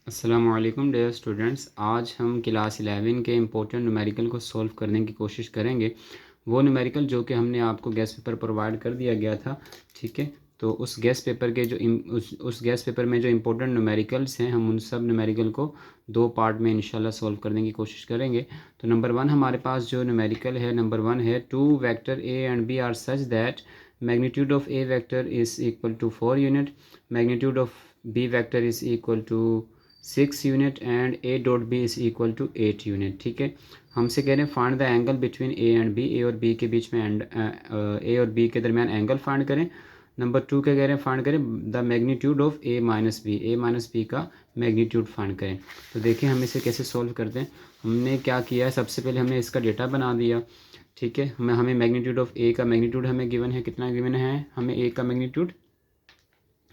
अस्सलाम वालेकुम dear students. आज हम क्लास 11 के इम्पोर्टेंट न्यूमेरिकल को सॉल्व करने की कोशिश करेंगे। वो न्यूमेरिकल जो कि हमने आपको गेस्ट पेपर प्रोवाइड कर दिया गया था, ठीक है। तो उस गेस्ट पेपर के जो उस गेस्ट पेपर में जो इम्पोर्टेंट न्यूमेरिकल्स हैं, हम उन सब न्यूमेरिकल को दो पार्ट में इंशाल्लाह सॉल्व करने की कोशिश करेंगे। तो नंबर वन हमारे पास जो न्यूमेरिकल है, नंबर वन है, two vector A and B are such that magnitude of A vector is equal to 4 unit, magnitude of B vector is equal to 6 unit and A dot B is equal to 8 unit, ठीक है। हमसे कह रहे हैं find the angle between A and B, A और B के बीच में ए और बी के दरमियान एंगल फाइंड करें। नंबर टू क्या कह रहे हैं, फाइंड करें the magnitude of A minus B, A minus B का मैग्नीट्यूड फाइंड करें। तो देखिए हम इसे कैसे सॉल्व करते हैं। हमने क्या किया है, सबसे पहले हमने इसका डेटा बना दिया, ठीक है। हमें मैग्नीट्यूड ऑफ ए का मैग्नीट्यूड हमें गिवन है, कितना गिवन है हमें ए का मैग्नीट्यूड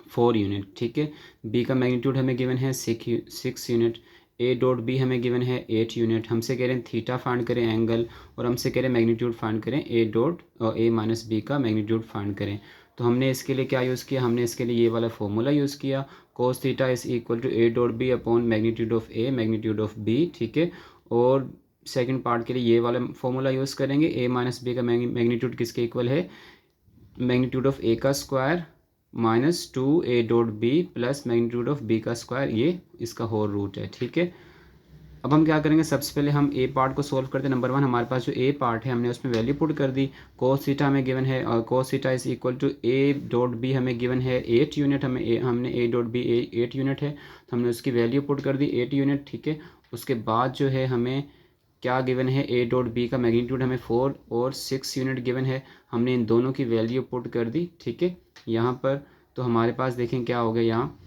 4 यूनिट, ठीक है। बी का मैग्नीट्यूड हमें गिवन है 6 यूनिट, ए डॉट बी हमें गिवन है 8 यूनिट। हमसे कह रहे हैं थीटा फाइंड करें एंगल, और हमसे कह रहे हैं मैग्नीट्यूड फाइंड करें ए डॉट और ए माइनस बी का मैग्नीट्यूड फाइंड करें। तो हमने इसके लिए क्या यूज़ किया, हमने इसके लिए ये वाला फॉर्मूला यूज़ किया, cos theta is equal to A dot B upon magnitude of A magnitude of B, ठीक है। और सेकंड पार्ट के लिए ये वाला फॉर्मूला यूज़ करेंगे, ए माइनस बी का मैग्नीट्यूड किसके इक्वल है, मैग्नीट्यूड ऑफ ए का square minus 2 A dot B plus magnitude of B का स्क्वायर, ये इसका होल रूट है, ठीक है। अब हम क्या करेंगे, सबसे पहले हम ए पार्ट को सोल्व करते हैं। नंबर वन हमारे पास जो ए पार्ट है हमने उसमें वैल्यू पुट कर दी, कोस थीटा हमें गिवन है और cos theta is equal to A dot B हमें गिवन है 8 यूनिट, हमने ए डॉट बी 8 यूनिट है, तो हमने उसकी वैल्यू पुट कर दी 8 यूनिट, ठीक है। उसके बाद जो है हमें क्या गिवन है, ए डॉट बी का मैग्नीट्यूड हमें 4 और 6 यूनिट गिवन है, हमने इन दोनों की वैल्यू पुट कर दी, ठीक है, यहाँ पर। तो हमारे पास देखें क्या हो गया, यहाँ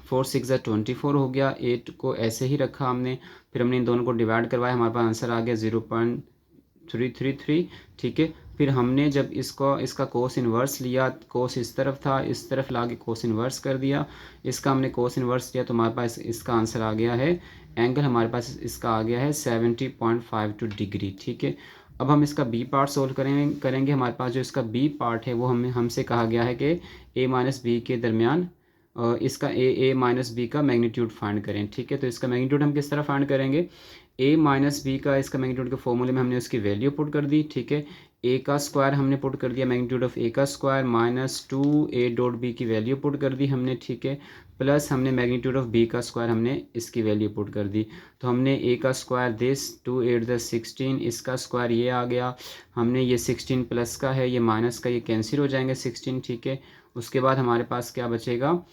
4 6 24 हो गया, 8 को ऐसे ही रखा हमने, फिर हमने इन दोनों को डिवाइड करवाया, हमारे पास आंसर आ गया 0.333, ठीक है। फिर हमने जब इसका कोस इन्वर्स लिया, कोस इस तरफ था, इस तरफ ला के कोस इन्वर्स कर दिया, इसका हमने कोस इन्वर्स लिया, तो हमारे पास इसका आंसर आ गया है, एंगल हमारे पास इसका आ गया है 70.52 डिग्री, ठीक है। अब हम इसका बी पार्ट सोल्व करेंगे। हमारे पास जो इसका बी पार्ट है वो हमसे कहा गया है कि ए माइनस बी के दरमियान इसका ए माइनस बी का मैग्नीट्यूड फाइंड करें, ठीक है। तो इसका मैग्नीट्यूड हम किस तरह फाइंड करेंगे, ए माइनस बी का इसका मैग्नीट्यूड के फॉर्मूले में हमने उसकी वैल्यू पुट कर दी, ठीक है। ए का स्क्वायर हमने पुट कर दिया, मैग्नीट्यूड ऑफ ए का square minus 2 A dot B की वैल्यू पुट कर दी हमने, ठीक है। प्लस हमने मैग्नीट्यूड ऑफ बी का स्क्वायर हमने इसकी वैल्यू पुट कर दी। तो हमने ए का स्क्वायर दिस 2 8 द 16, इसका स्क्वायर ये आ गया, हमने ये 16 प्लस का है, ये माइनस का, ये कैंसिल हो जाएंगे 16, ठीक है। उसके बाद हमारे पास क्या बचेगा,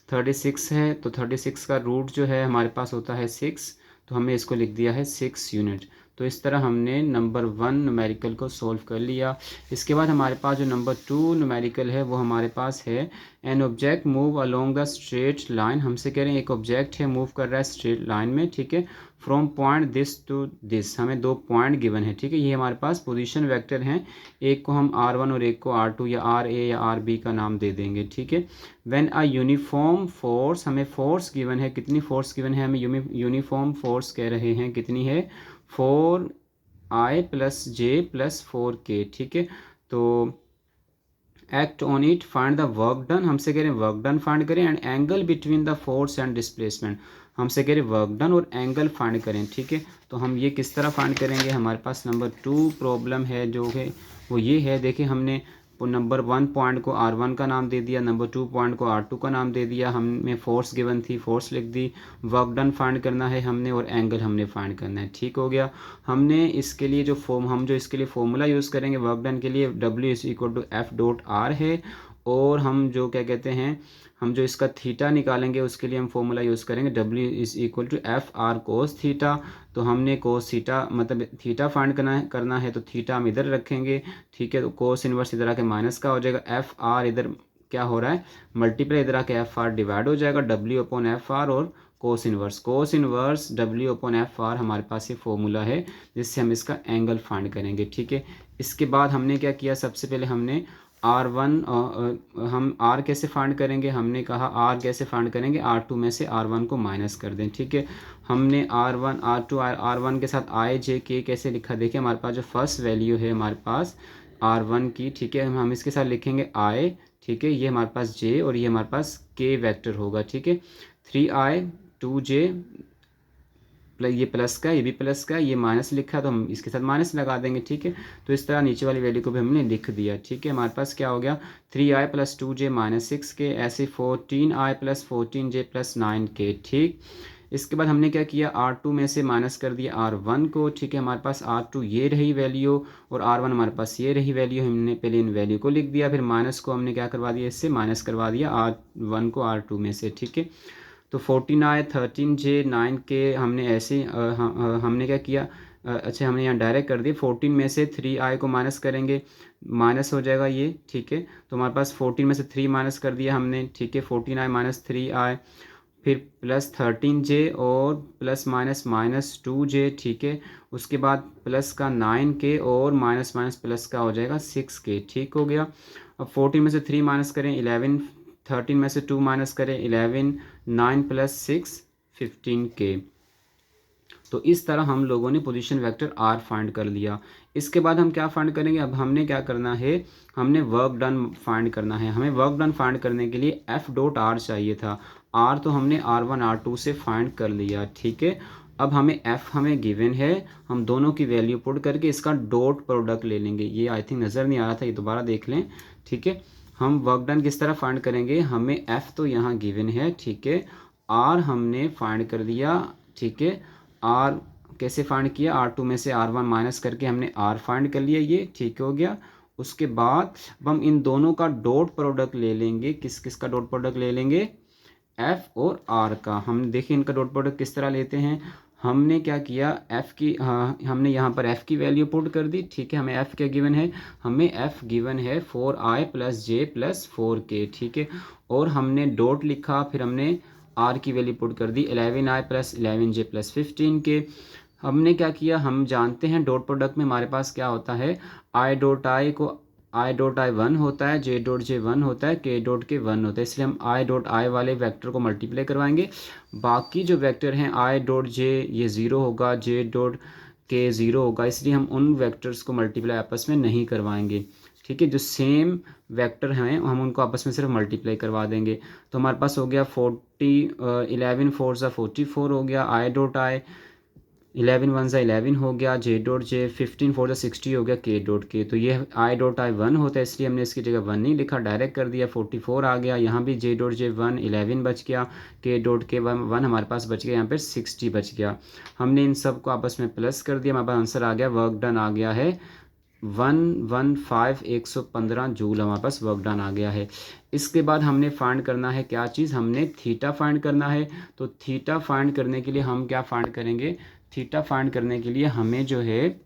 36 है, तो 36 का रूट जो है हमारे पास होता है 6, तो हमने इसको लिख दिया है 6 यूनिट। तो इस तरह हमने नंबर वन न्यूमेरिकल को सॉल्व कर लिया। इसके बाद हमारे पास जो नंबर टू न्यूमेरिकल है वो हमारे पास है, an object move along the straight line. हमसे कह रहे हैं एक ऑब्जेक्ट है, मूव कर रहा है स्ट्रेट लाइन में, ठीक है, from point this to this, हमें दो पॉइंट गिवन है, ठीक है। ये हमारे पास पोजीशन वेक्टर हैं, एक को हम R1 और एक को R2 या RA या RB का नाम दे देंगे, ठीक है। व्हेन अ यूनिफॉर्म फोर्स, हमें फोर्स गिवन है, कितनी फोर्स गिवन है, हमें यूनिफॉर्म फोर्स कह रहे हैं, कितनी है, 4I plus J plus 4K, ठीक है। तो act on it, find the work done, हमसे कह रहे हैं वर्क डन फाइंड करें, and angle between the force and displacement, हमसे कह रहे हैं वर्क डन और एंगल फाइंड करें, ठीक है। तो हम ये किस तरह फाइंड करेंगे, हमारे पास नंबर टू प्रॉब्लम है जो है वो ये है, देखिए हमने नंबर वन पॉइंट को R1 का नाम दे दिया, नंबर टू पॉइंट को R2 का नाम दे दिया, हमें फोर्स गिवन थी, फोर्स लिख दी, वर्क डन फाइंड करना है हमने, और एंगल हमने फाइंड करना है, ठीक हो गया। हमने इसके लिए जो इसके लिए फॉर्मूला यूज़ करेंगे वर्क डन के लिए, W is equal to F dot R है, और हम जो क्या कहते हैं, हम जो इसका थीटा निकालेंगे उसके लिए हम फॉर्मूला यूज़ करेंगे W is equal to F R cos theta. तो हमने कोस थीटा मतलब थीटा फाइंड करना है, तो थीटा हम इधर रखेंगे, ठीक है। तो कोस इन्वर्स इधर आके माइनस का हो जाएगा, एफ आर इधर क्या हो रहा है, मल्टीप्लाई इधर आके एफ आर डिवाइड हो जाएगा, W अपॉन एफ आर, और cos inverse W upon F R हमारे पास ये फॉर्मूला है जिससे हम इसका एंगल फाइंड करेंगे, ठीक है। इसके बाद हमने क्या किया, सबसे पहले हमने R1 हम R कैसे फाइंड करेंगे, हमने कहा R कैसे फाइंड करेंगे, R2 में से R1 को माइनस कर दें, ठीक है। हमने R1 R2 R1 के साथ I J K कैसे लिखा, देखिए हमारे पास जो फर्स्ट वैल्यू है हमारे पास R1 की, ठीक है, हम इसके साथ लिखेंगे I, ठीक है, ये हमारे पास J और ये हमारे पास K वेक्टर होगा, ठीक है। 3I 2j प्लस, ये प्लस का, ये भी प्लस का, ये माइनस लिखा तो हम इसके साथ माइनस लगा देंगे, ठीक है। तो इस तरह नीचे वाली वैल्यू को भी हमने लिख दिया, ठीक है। हमारे पास क्या हो गया 3i plus 2j minus 6k, ऐसे 14i plus 14j plus 9k, ठीक। इसके बाद हमने क्या किया, R2 में से माइनस कर दिया R1 को, ठीक है। हमारे पास R2 ये रही वैल्यू और R1 हमारे पास ये रही वैल्यू, हमने पहले इन वैल्यू को लिख दिया, फिर माइनस को हमने क्या करवा दिया, इससे माइनस करवा दिया R1 को R2 में से, ठीक है। तो 14i 13j 9k हमने ऐसे हमने क्या किया, अच्छा हमने यहाँ डायरेक्ट कर दिया, 14 में से 3i को माइनस करेंगे, माइनस हो जाएगा ये, ठीक है। तो हमारे पास 14 में से 3 माइनस कर दिया हमने, ठीक है। 14i माइनस 3i, फिर प्लस 13j और प्लस माइनस माइनस 2j, ठीक है। उसके बाद प्लस का 9k और माइनस माइनस प्लस का हो जाएगा 6k, ठीक हो गया। अब 14 में से 3 माइनस करें 11, 13 में से 2 माइनस करें 11, 9 प्लस 6 15k। तो इस तरह हम लोगों ने पोजीशन वेक्टर r फाइंड कर लिया। इसके बाद हम क्या फाइंड करेंगे, अब हमने क्या करना है, हमने वर्क डन फाइंड करना है। हमें वर्क डन फाइंड करने के लिए f डॉट r चाहिए था। r तो हमने r1 r2 से फाइंड कर लिया, ठीक है। अब हमें f हमें गिवन है, हम दोनों की वैल्यू पुट करके इसका डॉट प्रोडक्ट ले लेंगे। ये आई थिंक नज़र नहीं आ रहा था, ये दोबारा देख लें, ठीक है। हम वर्क डन किस तरह फाइंड करेंगे, हमें f तो यहाँ गिवन है, ठीक है। r हमने फाइंड कर दिया, ठीक है। r कैसे फाइंड किया, R2 में से R1 माइनस करके हमने r फाइंड कर लिया, ये ठीक हो गया। उसके बाद अब हम इन दोनों का डॉट प्रोडक्ट ले लेंगे। किस किस का डॉट प्रोडक्ट ले लेंगे, f और r का। हम देखिए इनका डॉट प्रोडक्ट किस तरह लेते हैं। हमने क्या किया, f की हमने यहाँ पर f की वैल्यू पुट कर दी, ठीक है। हमें f क्या गिवन है, हमें f गिवन है 4i plus j plus 4k, ठीक है। और हमने डॉट लिखा, फिर हमने r की वैल्यू पुट कर दी 11i plus 11j plus 15k। हमने क्या किया, हम जानते हैं डॉट प्रोडक्ट में हमारे पास क्या होता है, i डॉट i को i डॉट i 1 होता है, j डॉट j 1 होता है, k डॉट k 1 होता है, इसलिए हम i डॉट i वाले वेक्टर को मल्टीप्लाई करवाएंगे। बाकी जो वेक्टर हैं i डॉट j ये 0 होगा, j डॉट k 0 होगा, इसलिए हम उन वेक्टर्स को मल्टीप्लाई आपस में नहीं करवाएंगे, ठीक है। जो सेम वेक्टर हैं हम उनको आपस में सिर्फ मल्टीप्लाई करवा देंगे। तो हमारे पास हो गया 11 4 ज़ा 44 हो गया, i डॉट i 11 1 ज़ा 11 हो गया, j डॉट j 15 4 ज़ा 60 हो गया, k डॉट k। तो ये i डॉट i 1 होता है, इसलिए हमने इसकी जगह 1 नहीं लिखा, डायरेक्ट कर दिया, 44 आ गया। यहाँ भी j डॉट j 1 11 बच गया, k डॉट k 1 हमारे पास बच गया, यहाँ पर 60 बच गया। हमने इन सब को आपस में प्लस कर दिया, हमारे पास आंसर आ गया, वर्क डन आ गया है 115 जूल, हमारे पास वर्क डन आ गया है। इसके बाद हमने फाइंड करना है क्या चीज़, हमने थीटा फाइंड करना है। तो थीटा फाइंड करने के लिए हम क्या फाइंड करेंगे, थीटा फाइंड करने के लिए हमें जो है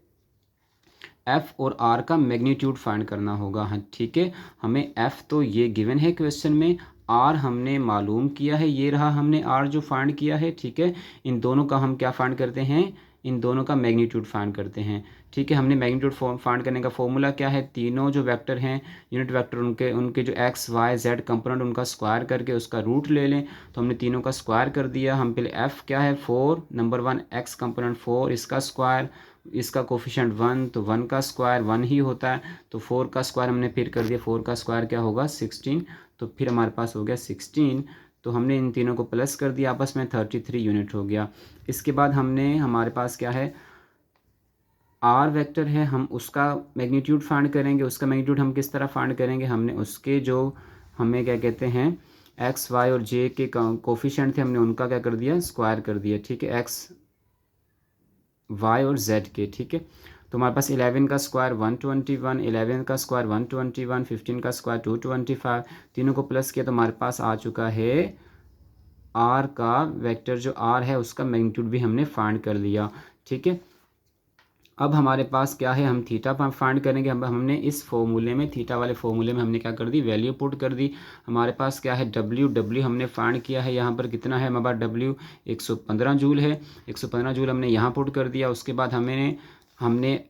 f और r का मैग्नीट्यूड फाइंड करना होगा, हाँ ठीक है। हमें f तो ये गिवन है क्वेश्चन में, r हमने मालूम किया है, ये रहा हमने r जो फाइंड किया है, ठीक है। इन दोनों का हम क्या फाइंड करते हैं, इन दोनों का मैग्नीट्यूड फाइंड करते हैं, ठीक है। हमने मैग्नीट्यूड फाइंड करने का फॉर्मूला क्या है, तीनों जो वेक्टर हैं यूनिट वेक्टर उनके जो x y z कंपोनेंट उनका स्क्वायर करके उसका रूट ले लें। तो हमने तीनों का स्क्वायर कर दिया। हम पहले f क्या है 4, नंबर 1 x कंपोनेंट 4, इसका स्क्वायर, इसका कोफिशिएंट 1, तो 1 का स्क्वायर 1 ही होता है, तो 4 का स्क्वायर हमने फिर कर दिया, 4 का स्क्वायर क्या होगा 16, तो फिर हमारे पास हो गया 16। तो हमने इन तीनों को प्लस कर दिया आपस में, 33 यूनिट हो गया। इसके बाद हमने हमारे पास क्या है, आर वेक्टर है, हम उसका मैग्नीट्यूड फाइंड करेंगे। उसका मैग्नीट्यूड हम किस तरह फाइंड करेंगे, हमने उसके जो हमें क्या कहते हैं एक्स वाई और जे के कोफिशिएंट थे, हमने उनका क्या कर दिया स्क्वायर कर दिया, ठीक है, एक्स वाई और जेड के, ठीक है। तो हमारे पास 11 का स्क्वायर 121, 11 का स्क्वायर 121, 15 का स्क्वायर 225, तीनों को प्लस किया तो हमारे पास आ चुका है आर का वेक्टर, जो आर है उसका मैग्नीट्यूड भी हमने फाइंड कर लिया, ठीक है। अब हमारे पास क्या है, हम थीटा फाइंड करेंगे। हमने इस फॉर्मूले में, थीटा वाले फॉर्मूले में हमने क्या कर दी, वैल्यू पुट कर दी। हमारे पास क्या है डब्ल्यू हमने फाइंड किया है, यहाँ पर कितना है हमारे पास डब्ल्यू 115 जूल है, 115 जूल हमने यहाँ पुट कर दिया। उसके बाद हमने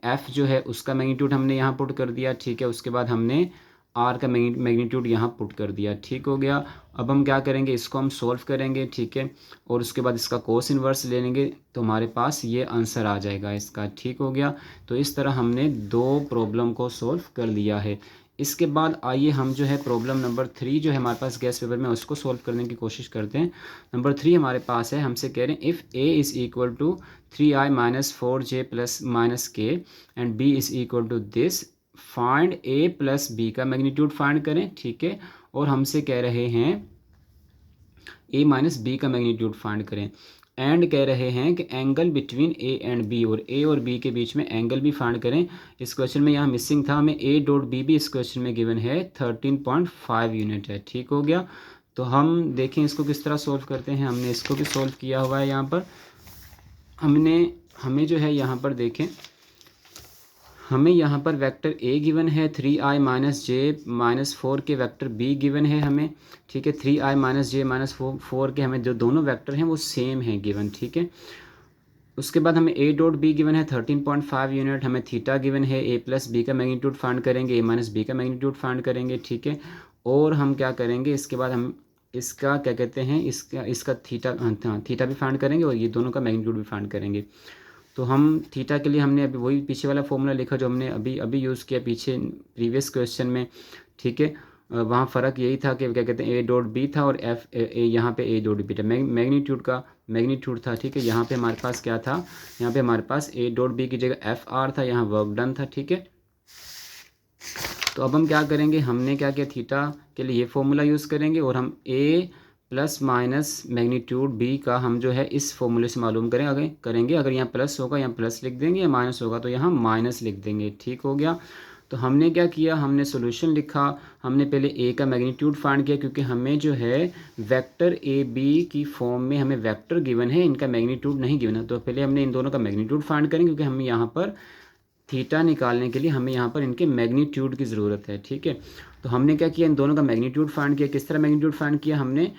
एफ़ जो है उसका मैग्नीट्यूड हमने यहाँ पुट कर दिया, ठीक है। उसके बाद हमने आर का मैग्नीट्यूड यहाँ पुट कर दिया, ठीक हो गया। अब हम क्या करेंगे, इसको हम सॉल्व करेंगे, ठीक है, और उसके बाद इसका कोस इन्वर्स ले लेंगे तो हमारे पास ये आंसर आ जाएगा इसका, ठीक हो गया। तो इस तरह हमने दो प्रॉब्लम को सॉल्व कर लिया है। इसके बाद आइए हम जो है प्रॉब्लम नंबर 3 जो है हमारे पास गैस पेपर में उसको सॉल्व करने की कोशिश करते हैं। नंबर 3 हमारे पास है, हमसे कह रहे हैं if a is equal to 3i minus 4j plus minus k and b is equal to this, find a plus b का मैग्नीट्यूड फाइंड करें, ठीक है। और हमसे कह रहे हैं a माइनस b का मैग्नीट्यूड फाइंड करें, एंड कह रहे हैं कि angle between A and B, और ए और बी के बीच में एंगल भी फाइंड करें। इस क्वेश्चन में यहाँ मिसिंग था, हमें ए डॉट बी भी इस क्वेश्चन में गिवन है 13.5 यूनिट है, ठीक हो गया। तो हम देखें इसको किस तरह सॉल्व करते हैं। हमने इसको भी सॉल्व किया हुआ है। यहाँ पर हमें जो है यहाँ पर देखें, हमें यहाँ पर वेक्टर ए गिवन है 3i माइनस जे माइनस 4 के वेक्टर बी गिवन है हमें, ठीक है। 3i माइनस जे माइनस 4 के हमें जो दोनों वेक्टर हैं वो सेम हैं गिवन, ठीक है। उसके बाद हमें ए डॉट बी गिवन है 13.5 यूनिट, हमें थीटा गिवन है, ए प्लस बी का मैग्नीट्यूड फाइंड करेंगे, ए माइनस बी का मैग्नीट्यूड फाइंड करेंगे, ठीक है। और हम क्या करेंगे इसके बाद, हम इसका क्या कहते हैं, इसका थीटा भी फाइंड करेंगे और ये दोनों का मैग्नीट्यूड भी फाइंड करेंगे। तो हम थीटा के लिए हमने अभी वही पीछे वाला फॉर्मूला लिखा जो हमने अभी यूज़ किया पीछे प्रीवियस क्वेश्चन में, ठीक है। वहाँ फ़र्क यही था कि क्या कहते हैं ए डॉट बी था और एफ यहाँ पे ए डॉट बी था, मैग्नीट्यूड था, ठीक है। यहाँ पे हमारे पास क्या था, यहाँ पे हमारे पास ए डॉट बी की जगह एफ आर था, यहाँ वर्क डन था, ठीक है। तो अब हम क्या करेंगे, हमने क्या किया, थीटा के लिए ये फॉर्मूला यूज़ करेंगे और हम ए प्लस माइनस मैग्नीट्यूड बी का हम जो है इस फॉर्मूले से मालूम करेंगे। अगर यहाँ प्लस होगा यहाँ प्लस लिख देंगे, या माइनस होगा तो यहाँ माइनस लिख देंगे, ठीक हो गया। तो हमने क्या किया, हमने सॉल्यूशन लिखा। हमने पहले ए का मैग्नीट्यूड फाइंड किया, क्योंकि हमें जो है वेक्टर ए बी की फॉर्म में हमें वेक्टर गिवन है, इनका मैग्नीट्यूड नहीं गिवन है। तो पहले हमने इन दोनों का मैग्नीट्यूड फाइंड करेंगे, क्योंकि हमें यहाँ पर थीटा निकालने के लिए हमें यहाँ पर इनके मैग्नीट्यूड की ज़रूरत है, ठीक है। तो हमने क्या किया, इन दोनों का मैग्नीट्यूड फाइंड किया। किस तरह मैग्नीट्यूड फाइंड किया, हमने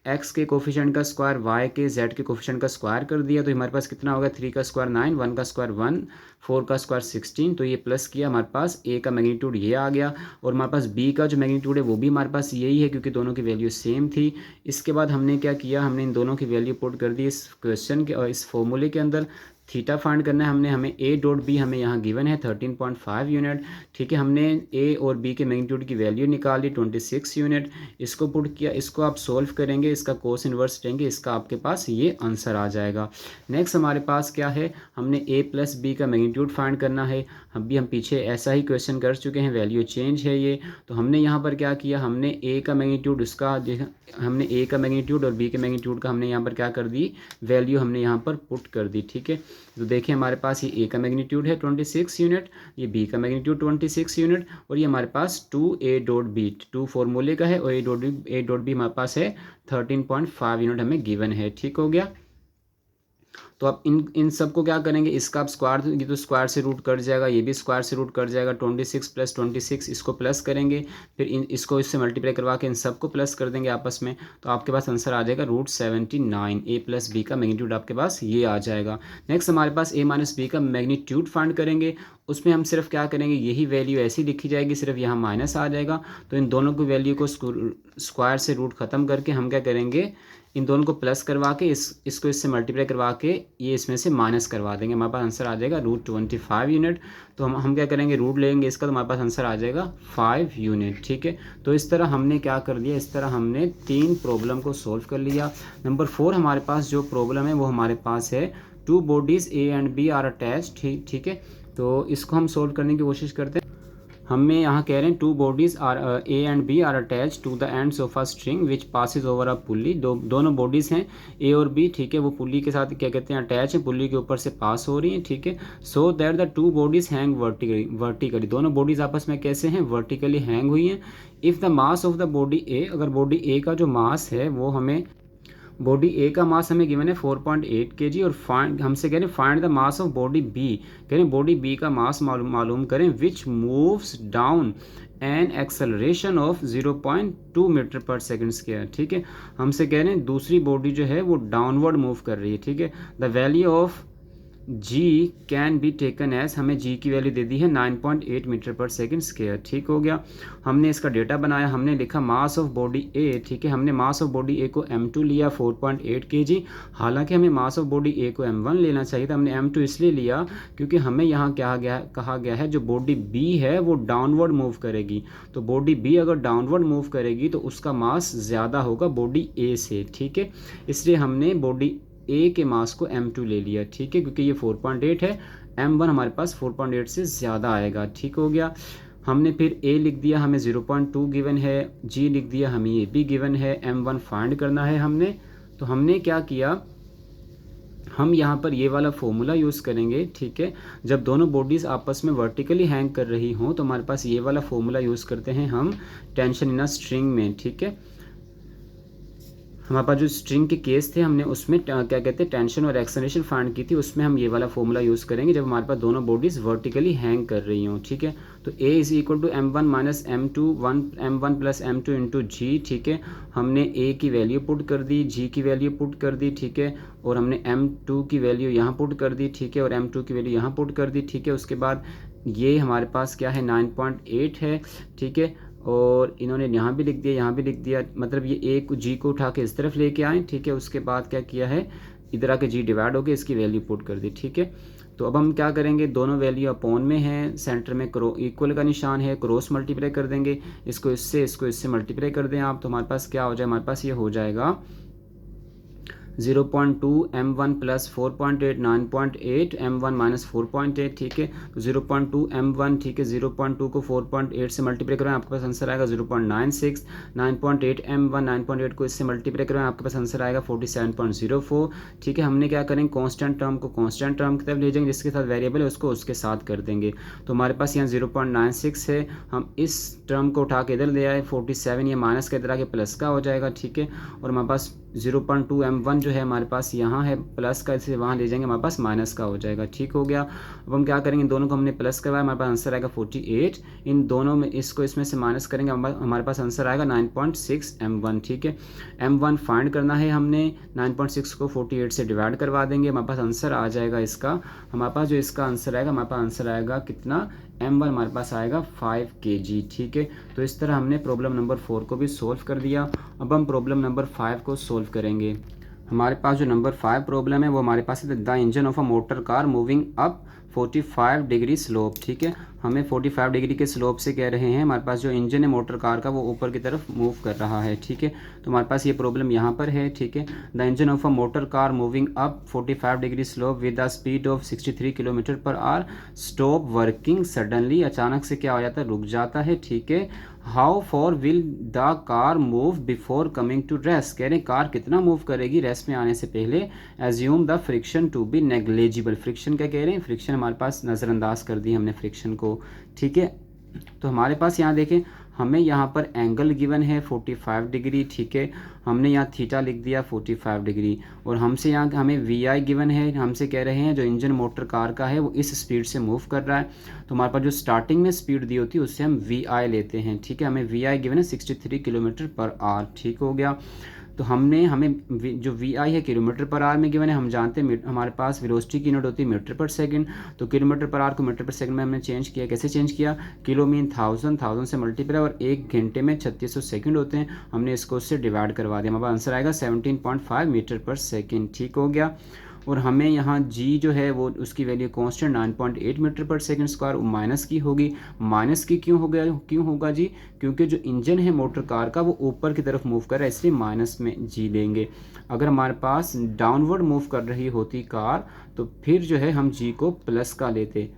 x के कोफिशिएंट का स्क्वायर, y के z के कोफिशिएंट का स्क्वायर कर दिया। तो हमारे पास कितना होगा, 3 का स्क्वायर 9, 1 का स्क्वायर 1, 4 का स्क्वायर 16। तो ये प्लस किया, हमारे पास a का मैग्नीट्यूड ये आ गया, और हमारे पास b का जो मैग्नीट्यूड है वो भी हमारे पास यही है, क्योंकि दोनों की वैल्यू सेम थी। इसके बाद हमने क्या किया, हमने इन दोनों की वैल्यू पुट कर दी इस क्वेश्चन के और इस फॉर्मूले के अंदर। थीटा फाइंड करना है हमें ए डॉट बी हमें यहाँ गिवन है 13.5 यूनिट, ठीक है। हमने ए और बी के मैग्नीट्यूड की वैल्यू निकाली 26 यूनिट, इसको पुट किया। इसको आप सोल्व करेंगे, इसका कोस इन्वर्स लेंगे, इसका आपके पास ये आंसर आ जाएगा। नेक्स्ट हमारे पास क्या है, हमने ए प्लस बी का मैग्नीट्यूड फाइंड करना है। हम पीछे ऐसा ही क्वेश्चन कर चुके हैं, वैल्यू चेंज है ये। तो हमने यहाँ पर क्या किया, हमने ए का मैग्नीट्यूड हमने ए का मैग्नीट्यूड और बी के मैग्नीट्यूड का हमने यहाँ पर क्या कर दी, वैल्यू हमने यहाँ पर पुट कर दी, ठीक है। तो देखिए हमारे पास ये ए का मैग्नीट्यूड है 26 यूनिट, ये बी का मैग्नीट्यूड 26 यूनिट, और ये हमारे पास 2a डॉट बी 2 फॉर्मूले का है, और ए डॉट बी हमारे पास है 13.5 यूनिट हमें गिवन है, ठीक हो गया। तो आप इन सब को क्या करेंगे, इसका आप स्क्वायर, ये तो स्क्वायर से रूट कट जाएगा, ये भी स्क्वायर से रूट कट जाएगा। 26 प्लस 26 इसको प्लस करेंगे, फिर इसको इससे मल्टीप्लाई करवा के इन सबको प्लस कर देंगे आपस में। तो आपके पास आंसर आ जाएगा √79। ए प्लस बी का मैग्नीट्यूड आपके पास ये आ जाएगा। नेक्स्ट हमारे पास ए माइनस बी का मैग्नीट्यूड फाइंड करेंगे। उसमें हम सिर्फ क्या करेंगे, यही वैल्यू ऐसी लिखी जाएगी, सिर्फ यहाँ माइनस आ जाएगा। तो इन दोनों की वैल्यू को स्क्वायर से रूट ख़त्म करके हम क्या करेंगे, इन दोनों को प्लस करवा के इसको इससे मल्टीप्लाई करवा के ये इसमें से माइनस करवा देंगे। हमारे पास आंसर आ जाएगा √25 यूनिट। तो हम क्या करेंगे, रूट लेंगे इसका, तो हमारे पास आंसर आ जाएगा 5 यूनिट, ठीक है। तो इस तरह हमने क्या कर दिया, इस तरह हमने 3 प्रॉब्लम को सोल्व कर लिया। नंबर 4 हमारे पास जो प्रॉब्लम है वो हमारे पास है 2 bodies A and B are attached, ठीक है। तो इसको हम सोल्व करने की कोशिश करते हैं। हमें यहाँ कह रहे हैं 2 bodies are A and B are attach to the ends of a string which passes over a pulley. दोनों बॉडीज़ हैं ए और बी, ठीक है, वो पुली के साथ क्या कहते हैं अटैच है, पुली के ऊपर से पास हो रही हैं, ठीक है। So that the 2 bodies hang vertically, दोनों बॉडीज़ आपस में कैसे हैं, वर्टिकली हैंग हुई हैं। If the mass of the body A, अगर बॉडी ए का जो मास है वो हमें, बॉडी ए का मास हमें गिवन है 4.8 kg, और हमसे कह रहे हैं find the mass of body B, कह रहे हैं बॉडी बी का मास मालूम करें which moves down an acceleration of 0.2 metre per second square, ठीक है। हमसे कह रहे हैं दूसरी बॉडी जो है वो डाउनवर्ड मूव कर रही है, ठीक है। The value of G can be taken as, हमें जी की वैल्यू दे दी है 9.8 मीटर पर सेकंड स्क्वायर। ठीक हो गया। हमने इसका डेटा बनाया, हमने लिखा मास ऑफ बॉडी ए। ठीक है, हमने मास ऑफ बॉडी ए को m2 लिया 4.8 kg। हालांकि हमें मास ऑफ बॉडी ए को m1 लेना चाहिए था, हमने m2 इसलिए लिया क्योंकि हमें यहाँ कहा गया है जो बॉडी बी है वो डाउनवर्ड मूव करेगी। तो बॉडी बी अगर डाउनवर्ड मूव करेगी तो उसका मास ज़्यादा होगा बॉडी ए से। ठीक है, इसलिए हमने बॉडी ए के मास को m2 ले लिया। ठीक है, क्योंकि ये 4.8 है, m1 हमारे पास 4.8 से ज़्यादा आएगा। ठीक हो गया। हमने फिर a लिख दिया, हमें 0.2 गिवन है, g लिख दिया, हमें ये भी गिवन है, m1 फाइंड करना है हमने। तो हमने क्या किया, हम यहाँ पर ये वाला फॉर्मूला यूज़ करेंगे। ठीक है, जब दोनों बॉडीज़ आपस में वर्टिकली हैंग कर रही हों तो हमारे पास ये वाला फॉर्मूला यूज़ करते हैं हम टेंशन इन अ स्ट्रिंग में। ठीक है, हमारे पास जो स्ट्रिंग के केस थे हमने उसमें क्या कहते हैं टेंशन और एक्सेलरेशन फाइंड की थी, उसमें हम ये वाला फॉर्मूला यूज़ करेंगे जब हमारे पास दोनों बॉडीज़ वर्टिकली हैंग कर रही हों। ठीक है, तो A is equal to m1 minus m2 m1 plus m2 into G. ठीक है, हमने A की वैल्यू पुट कर दी, G की वैल्यू पुट कर दी। ठीक है, और हमने m2 की वैल्यू यहाँ पुट कर दी। ठीक है, और m2 की वैल्यू यहाँ पुट कर दी। ठीक है, उसके बाद ये हमारे पास क्या है 9.8 है। ठीक है, और इन्होंने यहाँ भी लिख दिया, यहाँ भी लिख दिया, मतलब ये ए को जी को उठा के इस तरफ लेके आए। ठीक है, उसके बाद क्या किया है, इधर आके जी डिवाइड हो गया, इसकी वैल्यू पुट कर दी। ठीक है, तो अब हम क्या करेंगे, दोनों वैल्यू अपॉन में है, सेंटर में इक्वल का निशान है, क्रॉस मल्टीप्लाई कर देंगे, इसको इससे मल्टीप्लाई कर दें आप, तो हमारे पास क्या हो जाए, हमारे पास ये हो जाएगा 0.2 m1 प्लस 4.8 9.8 m1 माइनस 4.8। ठीक है, तो 0.2 m1। ठीक है, 0.2 को 4.8 से मल्टीप्लाई करें आपके पास आंसर आएगा 0.96। 9.8 m1 9.8 को इससे मल्टीप्लाई करें आपके पास आंसर आएगा 47.04। ठीक है, हमने क्या करेंगे, कांस्टेंट टर्म को कांस्टेंट टर्म की तरफ ले जाएंगे, जिसके साथ वेरिएबल है उसको उसके साथ कर देंगे। तो हमारे पास यहाँ 0.96 है, हम इस टर्म को उठा के इधर ले आए, 47 ये माइनस का इधर आके प्लस का हो जाएगा। ठीक है, और हमारे पास 0.2 m1 जो है हमारे पास यहाँ है प्लस का, इसे वहाँ ले जाएंगे, हमारे पास माइनस का हो जाएगा। ठीक हो गया। अब हम क्या करेंगे, दोनों को हमने प्लस करवाया, हमारे पास आंसर आएगा 48। इन दोनों में इसको इसमें से माइनस करेंगे, हमारे पास आंसर आएगा 9.6 m1। ठीक है, m1 फाइंड करना है हमने, 9.6 को 48 से डिवाइड करवा देंगे, हमारे पास आंसर आ जाएगा इसका, हमारे पास जो इसका आंसर आएगा, हमारे पास आंसर आएगा कितना, m1 हमारे पास आएगा 5 kg। ठीक है, तो इस तरह हमने प्रॉब्लम नंबर 4 को भी सोल्व कर दिया। अब हम प्रॉब्लम नंबर 5 को सोल्व करेंगे। हमारे पास जो नंबर 5 प्रॉब्लम है वो हमारे पास है, the engine of a motor car moving up 45 degree slope. ठीक है, हमें 45 डिग्री के स्लोप से कह रहे हैं, हमारे पास जो इंजन है मोटर कार का वो ऊपर की तरफ मूव कर रहा है। ठीक है, तो हमारे पास ये प्रॉब्लम यहाँ पर है। ठीक है, the engine of a motor car moving up 45 degree slope with the speed of 63 kilometre per hour stop working suddenly, अचानक से क्या हो जाता है, रुक जाता है। ठीक है, how far will the car move before coming to rest, कह रहे हैं कार कितना मूव करेगी रेस्ट में आने से पहले। Assume the friction to be negligible, friction क्या कह रहे हैं, फ्रिक्शन हमारे पास नज़रअंदाज कर दी हमने फ्रिक्शन को। ठीक है, तो हमारे पास यहाँ देखें, हमें यहाँ पर एंगल गिवन है 45 डिग्री। ठीक है, हमने यहाँ थीटा लिख दिया 45 डिग्री, और हमसे यहाँ हमें वी आई गिवन है, हमसे कह रहे हैं जो इंजन मोटर कार का है वो इस स्पीड से मूव कर रहा है। तो हमारे पास जो स्टार्टिंग में स्पीड दी होती है उससे हम वी आई लेते हैं। ठीक है, हमें वी आई गिवन है 63 किलोमीटर पर आवर। ठीक हो गया। तो हमें जो वी आई है किलोमीटर पर आवर में गिवन है, हम जानते हैं हमारे पास वेलोसिटी की यूनिट होती है मीटर पर सेकंड, तो किलोमीटर पर आवर को मीटर पर सेकंड में हमने चेंज किया। कैसे चेंज किया, किलो मीन 1000 से मल्टीप्लाई, और एक घंटे में 3600 सेकंड होते हैं, हमने इसको उससे डिवाइड करवा दिया, हमारा आंसर आएगा 17.5 मीटर पर सेकेंड। ठीक हो गया। और हमें यहाँ g जो है वो उसकी वैल्यू कांस्टेंट 9.8 मीटर पर सेकंड स्क्वायर माइनस की होगी। माइनस की क्यों होगा जी, क्योंकि जो इंजन है मोटर कार का वो ऊपर की तरफ मूव कर रहा है, इसलिए माइनस में g लेंगे। अगर हमारे पास डाउनवर्ड मूव कर रही होती कार तो फिर जो है हम g को प्लस का लेते।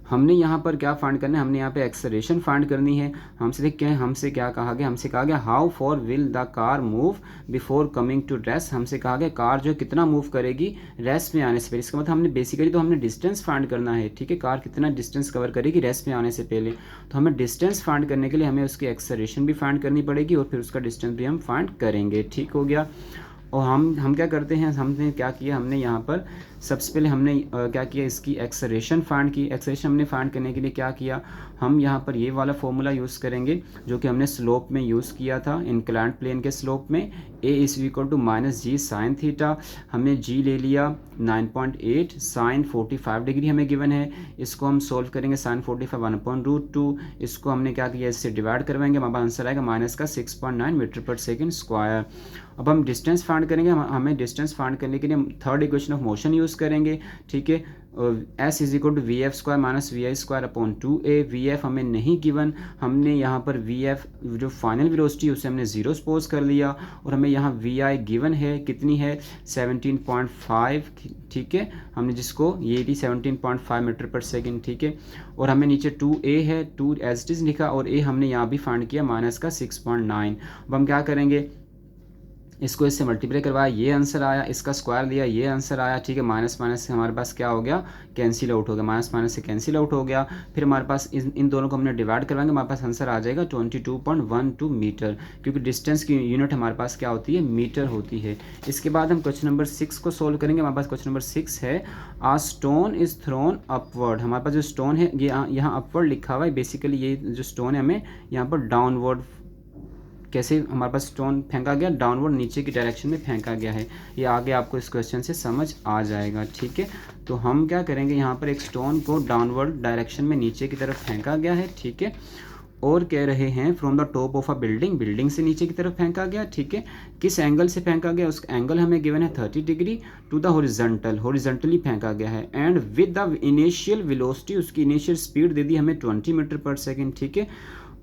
हमने यहाँ पर क्या फाइंड करना है, हमने यहाँ पे एक्सेलरेशन फाइंड करनी है। हमसे क्या कहा गया, हमसे कहा गया how far will the car move before coming to rest, हमसे कहा गया कार जो कितना मूव करेगी रेस्ट में आने से पहले। इसका मतलब हमने बेसिकली तो हमने डिस्टेंस फाइंड करना है। ठीक है, कार कितना डिस्टेंस कवर करेगी रेस्ट में आने से पहले, तो हमें डिस्टेंस फाइंड करने के लिए हमें उसकी एक्सेलरेशन भी फाइंड करनी पड़ेगी और फिर उसका डिस्टेंस भी हम फाइंड करेंगे। ठीक हो गया। और हम क्या करते हैं, हमने क्या किया, हमने यहाँ पर सबसे पहले हमने क्या किया, इसकी एक्सेलरेशन फाइंड की। एक्सेलरेशन हमने फाइंड करने के लिए क्या किया, हम यहाँ पर ये वाला फॉर्मूला यूज़ करेंगे जो कि हमने स्लोप में यूज़ किया था, इंक्लाइंड प्लेन के स्लोप में। a is equal to minus G sine theta, हमने g ले लिया 9.8, साइन 45 डिग्री हमें गिवन है। इसको हम सोल्व करेंगे, साइन 45 1/√2, इसको हमने क्या किया, इससे डिवाइड करवाएंगे, हमारा आंसर आएगा माइनस का 6.9 मीटर पर सेकेंड स्क्वायर। अब हम डिस्टेंस फाइंड करेंगे, हमें डिस्टेंस फाइंड करने के लिए हम third equation of motion use करेंगे, ठीक है। s is equal to V F square minus V I square upon 2a। V F हमें नहीं गिवन, हमने यहाँ पर वी एफ जो फाइनल वेलोसिटी उसे हमने 0 सपोज कर लिया, और हमें यहाँ वी आई गिवन है, कितनी है 17.5, ठीक है, हमने जिसको ये थी 17.5 मीटर पर सेकेंड, ठीक है। और हमें नीचे 2a है, 2 एज इट इज़ लिखा, और a हमने यहाँ भी फाइंड किया माइनस का 6.9। अब हम क्या करेंगे, इसको इससे मल्टीप्लाई करवाया, ये आंसर आया, इसका स्क्वायर लिया, ये आंसर आया, ठीक है। माइनस माइनस से हमारे पास क्या हो गया, कैंसिल आउट हो गया, माइनस माइनस से कैंसिल आउट हो गया। फिर हमारे पास इन दोनों को हमने डिवाइड करवाएंगे, हमारे पास आंसर आ जाएगा 22.12 मीटर, क्योंकि डिस्टेंस की यूनिट हमारे पास क्या होती है, मीटर होती है। इसके बाद हम क्वेश्चन नंबर 6 को सोल्व करेंगे। हमारे पास क्वेश्चन नंबर 6 है, आ स्टोन इज थ्रोन अपवर्ड। हमारे पास जो स्टोन है ये यहाँ अपवर्ड लिखा हुआ है, बेसिकली ये जो स्टोन है हमें यहाँ पर डाउनवर्ड, कैसे हमारे पास स्टोन फेंका गया, डाउनवर्ड नीचे की डायरेक्शन में फेंका गया है। ये आगे आपको इस क्वेश्चन से समझ आ जाएगा, ठीक है। तो हम क्या करेंगे, यहाँ पर एक स्टोन को डाउनवर्ड डायरेक्शन में नीचे की तरफ फेंका गया है, ठीक है। और कह रहे हैं from the top of a building, building से नीचे की तरफ फेंका गया, ठीक है। किस एंगल से फेंका गया, उसका एंगल हमें गिवन है 30 degree to the horizontal, horizontally फेंका गया है। And with the initial velocity, उसकी इनिशियल स्पीड दे दी हमें 20 मीटर पर सेकेंड, ठीक है।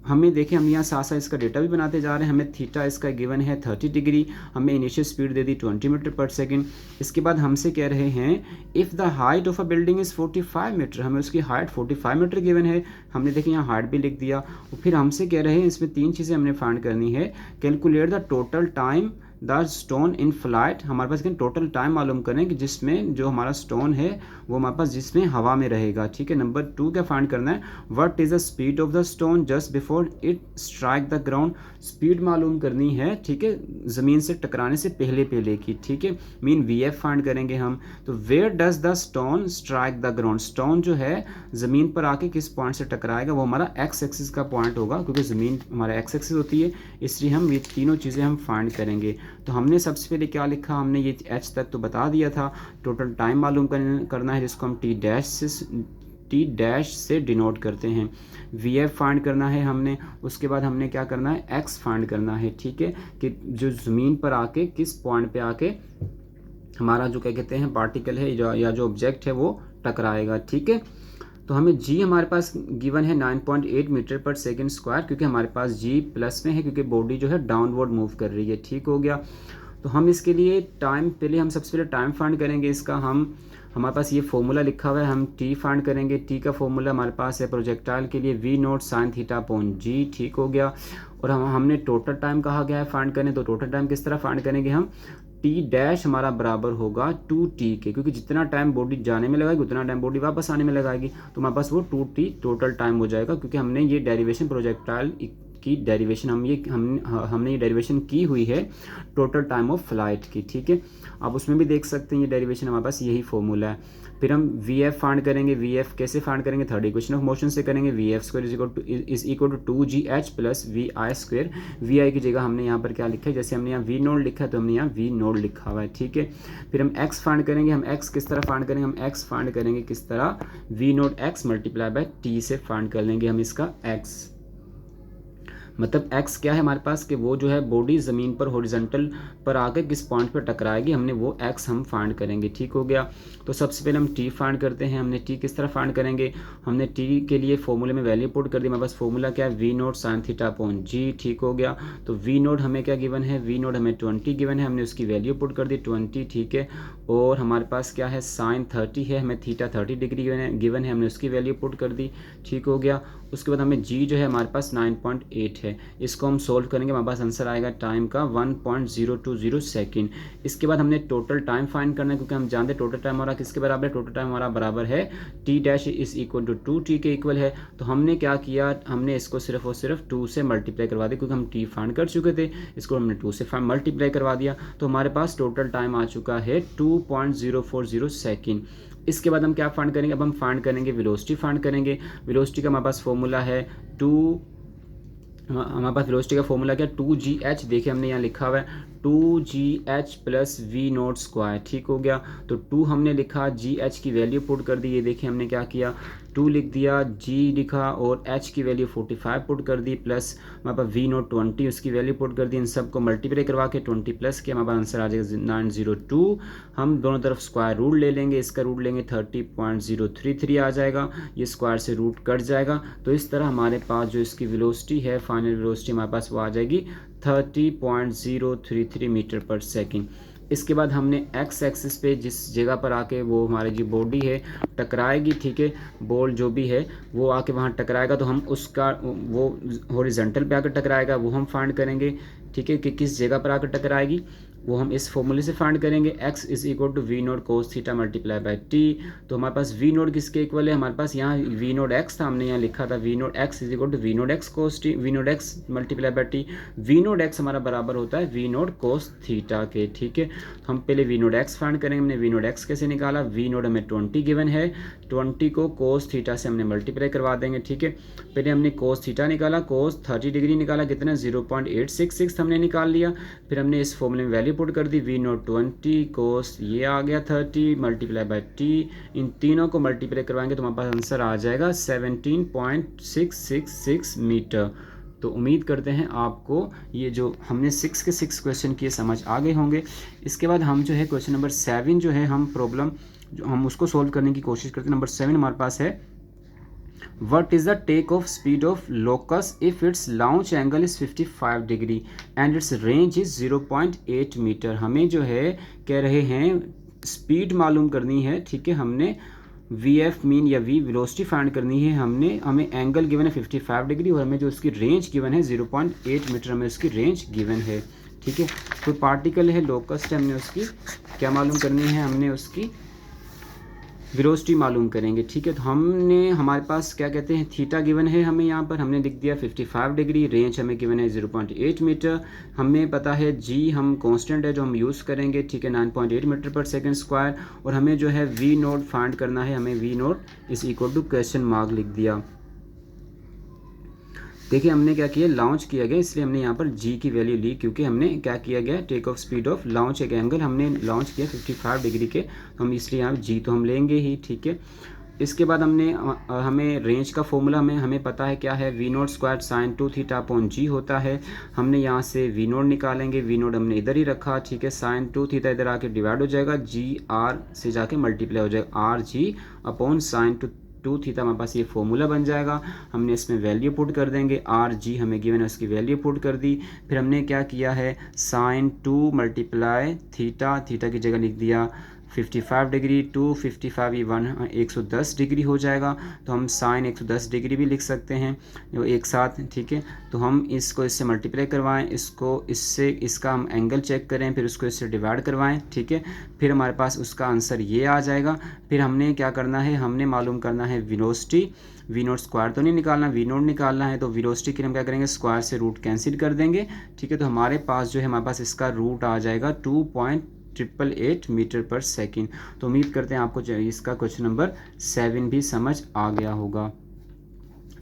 हमें देखें, हम यहाँ साथ साथ इसका डेटा भी बनाते जा रहे हैं। हमें थीटा इसका गिवन है 30 डिग्री, हमें इनिशियल स्पीड दे दी 20 मीटर पर सेकेंड। इसके बाद हमसे कह रहे हैं if the height of a building is 45 metre, हमें उसकी हाइट 45 मीटर गिवन है। हमने देखें यहाँ हाइट भी लिख दिया। और फिर हमसे कह रहे हैं, इसमें 3 चीज़ें हमने फाइंड करनी है। Calculate the total time the stone in flight, हमारे पास टोटल टाइम मालूम करें कि जिसमें जो हमारा स्टोन है वो हमारे पास जिसमें हवा में रहेगा, ठीक है। नंबर 2 क्या फाइंड करना है, what is the speed of the stone just before it strike the ground, speed मालूम करनी है, ठीक है, ज़मीन से टकराने से पहले पहले की, ठीक है। मीन वी एफ फाइंड करेंगे हम। तो where does the stone strike the ground, stone जो है ज़मीन पर आके किस पॉइंट से टकराएगा, वो हमारा एक्स एक्सिस का पॉइंट होगा, क्योंकि ज़मीन हमारा एक्स एक्सिस होती है, इसलिए हम ये तीनों चीज़ें हम फाइंड करेंगे। तो हमने सबसे पहले क्या लिखा, हमने ये एच तक तो बता दिया था। टोटल टाइम मालूम करना है, जिसको हम टी डैश से डिनोट करते हैं। वी एफ फाइंड करना है हमने। उसके बाद हमने क्या करना है, एक्स फाइंड करना है, ठीक है, कि जो ज़मीन पर आके किस पॉइंट पे आके हमारा जो क्या कहते हैं पार्टिकल है या जो ऑब्जेक्ट है वो टकराएगा, ठीक है। तो हमें जी हमारे पास गिवन है 9.8 मीटर पर सेकेंड स्क्वायर, क्योंकि हमारे पास जी प्लस में है, क्योंकि बॉडी जो है डाउनवर्ड मूव कर रही है, ठीक हो गया। तो हम इसके लिए टाइम, पहले हम सबसे पहले टाइम फाइंड करेंगे इसका। हमारे पास ये फॉर्मूला लिखा हुआ है, हम टी फाइंड करेंगे। टी का फॉर्मूला हमारे पास है प्रोजेक्टाइल के लिए V naught sine theta upon G, ठीक हो गया। और हमने टोटल टाइम कहा गया है फाइंड करने, तो टोटल टाइम किस तरह फाइंड करेंगे हम, टी डैश हमारा बराबर होगा 2t के, क्योंकि जितना टाइम बॉडी जाने में लगाएगी उतना टाइम बॉडी वापस आने में लगाएगी, तो हमारे पास वो 2t टोटल टाइम हो जाएगा, क्योंकि हमने ये डेरिवेशन प्रोजेक्टाइल की डेरिवेशन हमने ये डेरिवेशन की हुई है टोटल टाइम ऑफ फ्लाइट की, ठीक है। आप उसमें भी देख सकते हैं ये डेरिवेशन हमारे पास यही फॉर्मूला है। फिर हम वी एफ फाइंड करेंगे। वी एफ कैसे फाइंड करेंगे, थर्ड इक्वेशन ऑफ मोशन से करेंगे। V F square is equal to 2gh plus V I square. V I की जगह हमने यहाँ पर क्या लिखा है, जैसे हमने यहाँ वी नोड लिखा है तो हमने यहाँ वी नोड लिखा हुआ है, ठीक है। फिर हम एक्स फाइंड करेंगे। हम एक्स किस तरह फाइंड करेंगे, हम एक्स फाइंड करेंगे किस तरह, V naught X multiply by T से फाइंड कर लेंगे हम इसका एक्स। मतलब x क्या है हमारे पास कि वो जो है बॉडी ज़मीन पर हॉरिजॉन्टल पर आकर किस पॉइंट पर टकराएगी, हमने वो x हम फाइंड करेंगे, ठीक हो गया। तो सबसे पहले हम t फाइंड करते हैं। हमने t किस तरह फाइंड करेंगे, हमने t के लिए फॉर्मूले में वैल्यू पुट कर दी। हमारे पास फॉर्मूला क्या है, V naught sine theta upon G, ठीक हो गया। तो वी नोट हमें क्या गिवन है, वी नोट हमें 20 गिवन है, हमने उसकी वैल्यू पुट कर दी 20, ठीक है। और हमारे पास क्या है, साइन 30 है, हमें थीटा 30 डिग्री गिवन है, हमने उसकी वैल्यू पुट कर दी, ठीक हो गया। उसके बाद हमें जी जो है हमारे पास 9.8 है। इसको हम सोल्व करेंगे, हमारे पास आंसर आएगा टाइम का 1.020 सेकेंड। इसके बाद हमने टोटल टाइम फाइंड करना है, क्योंकि हम जानते हैं टोटल टाइम हमारा किसके बराबर है, टोटल टाइम हमारा बराबर है T dash is equal to 2t के इक्वल है। तो हमने क्या किया, हमने इसको सिर्फ और सिर्फ 2 से मल्टीप्लाई करवा दिया, क्योंकि हम टी फाइंड कर चुके थे, इसको हमने 2 से मल्टीप्लाई करवा दिया। तो हमारे पास टोटल टाइम आ चुका है 2.040 सेकेंड। इसके बाद हम क्या फाइंड करेंगे, अब हम फाइंड करेंगे वेलोसिटी फाइंड करेंगे। वेलोसिटी का हमारे पास फॉर्मूला है हमारे पास वेलोसिटी का फॉर्मूला क्या, 2gh, देखिए हमने यहाँ लिखा हुआ है 2gh plus we naught square, ठीक हो गया। तो 2 हमने लिखा, gh की वैल्यू पुट कर दी, ये देखिए हमने क्या किया, 2 लिख दिया, g लिखा और h की वैल्यू 45 पुट कर दी, प्लस हमारे पास वी नोट 20 उसकी वैल्यू पुट कर दी। इन सबको मल्टीप्लाई करवा के 20 प्लस के हमारे पास आंसर आ जाएगा 902। हम दोनों तरफ स्क्वायर रूट ले लेंगे, इसका रूट लेंगे 30.033 आ जाएगा, ये स्क्वायर से रूट कट जाएगा। तो इस तरह हमारे पास जो इसकी वेलोसिटी है, फाइनल वेलोसिटी हमारे पास वो आ जाएगी 30.033 मीटर पर सेकेंड। इसके बाद हमने एक्स एक्सिस पे जिस जगह पर आके वो हमारी जो बॉडी है टकराएगी, ठीक है, बॉल जो भी है वो आके वहाँ टकराएगा, तो हम उसका वो हॉरिजॉन्टल पे आकर टकराएगा, वो हम फाइंड करेंगे, ठीक है, कि किस जगह पर आकर टकराएगी, वो हम इस फॉर्मूले से फाइंड करेंगे। x is equal to V naught cos theta multiply by T. तो हमारे पास वी नोट किसके इक्वल है, हमारे पास यहाँ वी नोट एक्स था, हमने यहाँ लिखा था V naught X is equal to V naught X cos T, V naught X multiply by T. V naught X हमारा बराबर होता है वी नोट कोस थीटा के, ठीक है। हम पहले वी नोट एक्स फाइंड करेंगे, हमने वी नोट एक्स कैसे निकाला, वी नोट हमें 20 गिवन है, 20 को कोस थीटा से हमने मल्टीप्लाई करवा देंगे, ठीक है। पहले हमने कोस थीटा निकाला, कोस 30 डिग्री निकाला, कितना 0.866 हमने निकाल लिया। फिर हमने इस फॉर्मूले में वैल्यू पुट कर दी, वी नोट 20 कोस ये आ गया 30 मल्टीप्लाई बाय टी। इन तीनों को मल्टीप्लाई करवाएंगे तो हमारे पास आंसर आ जाएगा 17.666 मीटर। तो उम्मीद करते हैं आपको ये जो हमने 6 के 6 क्वेश्चन किए समझ आ गए होंगे। इसके बाद हम जो है क्वेश्चन नंबर 7 जो है हम प्रॉब्लम जो हम उसको सोल्व करने की कोशिश करते हैं। नंबर 7 हमारे पास है, What is the takeoff speed of locus if its launch angle is 55 degree and its range is 0.8 metre. हमें जो है कह रहे हैं स्पीड मालूम करनी है, ठीक है, हमने वी एफ मीन या वी वेलोसिटी फाइंड करनी है, हमें एंगल गिवन है 55 डिग्री और हमें जो उसकी रेंज गिवन है 0.8 मीटर हमें उसकी रेंज गिवन है, ठीक है। कोई पार्टिकल है लोकस, हमने उसकी क्या मालूम करनी है, हमने उसकी वेलोसिटी मालूम करेंगे, ठीक है। तो हमने हमारे पास क्या कहते हैं थीटा गिवन है, हमें यहाँ पर हमने लिख दिया 55 डिग्री, रेंज हमें गिवन है 0.8 मीटर, हमें पता है जी हम कांस्टेंट है जो हम यूज़ करेंगे, ठीक है, 9.8 मीटर पर सेकंड स्क्वायर। और हमें जो है वी नोट फाइंड करना है, हमें V naught is equal to question mark लिख दिया। देखिए हमने क्या किया, लॉन्च किया गया, इसलिए हमने यहाँ पर जी की वैल्यू ली, क्योंकि हमने क्या किया गया take off speed of launch एक एंगल हमने लॉन्च किया 55 डिग्री के, हम इसलिए यहाँ जी तो हम लेंगे ही, ठीक है। इसके बाद हमें रेंज का फॉर्मूला हमें पता है क्या है, V naught square sine 2 theta upon G होता है। हमने यहाँ से वी नोट निकालेंगे, वी नोट हमने इधर ही रखा, ठीक है, साइन 2 थीटा इधर आके डिवाइड हो जाएगा, जी आर से जाके मल्टीप्लाई हो जाएगा, R G upon sine 2 theta, हमारे पास ये फॉर्मूला बन जाएगा। हमने इसमें वैल्यू पुट कर देंगे, आर जी हमें गिवन है उसकी वैल्यू पुट कर दी। फिर हमने क्या किया है, साइन 2 मल्टीप्लाई थीटा, थीटा की जगह लिख दिया 55 डिग्री, 255 ये 110 डिग्री हो जाएगा, तो हम साइन 110 डिग्री भी लिख सकते हैं जो एक साथ, ठीक है। तो हम इसको इससे मल्टीप्लाई करवाएं, इसको इससे इसका हम एंगल चेक करें, फिर उसको इससे डिवाइड करवाएं, ठीक है, फिर हमारे पास उसका आंसर ये आ जाएगा। फिर हमने क्या करना है, हमने मालूम करना है वेलोसिटी, वी नोट स्क्वायर तो नहीं निकालना, वी नोट निकालना है, तो वेलोसिटी के लिए हम क्या करेंगे, स्क्वायर से रूट कैंसिल कर देंगे, ठीक है। तो हमारे पास जो है हमारे पास इसका रूट आ जाएगा 2.888 मीटर पर सेकेंड। तो उम्मीद करते हैं आपको इसका क्वेश्चन नंबर 7 भी समझ आ गया होगा।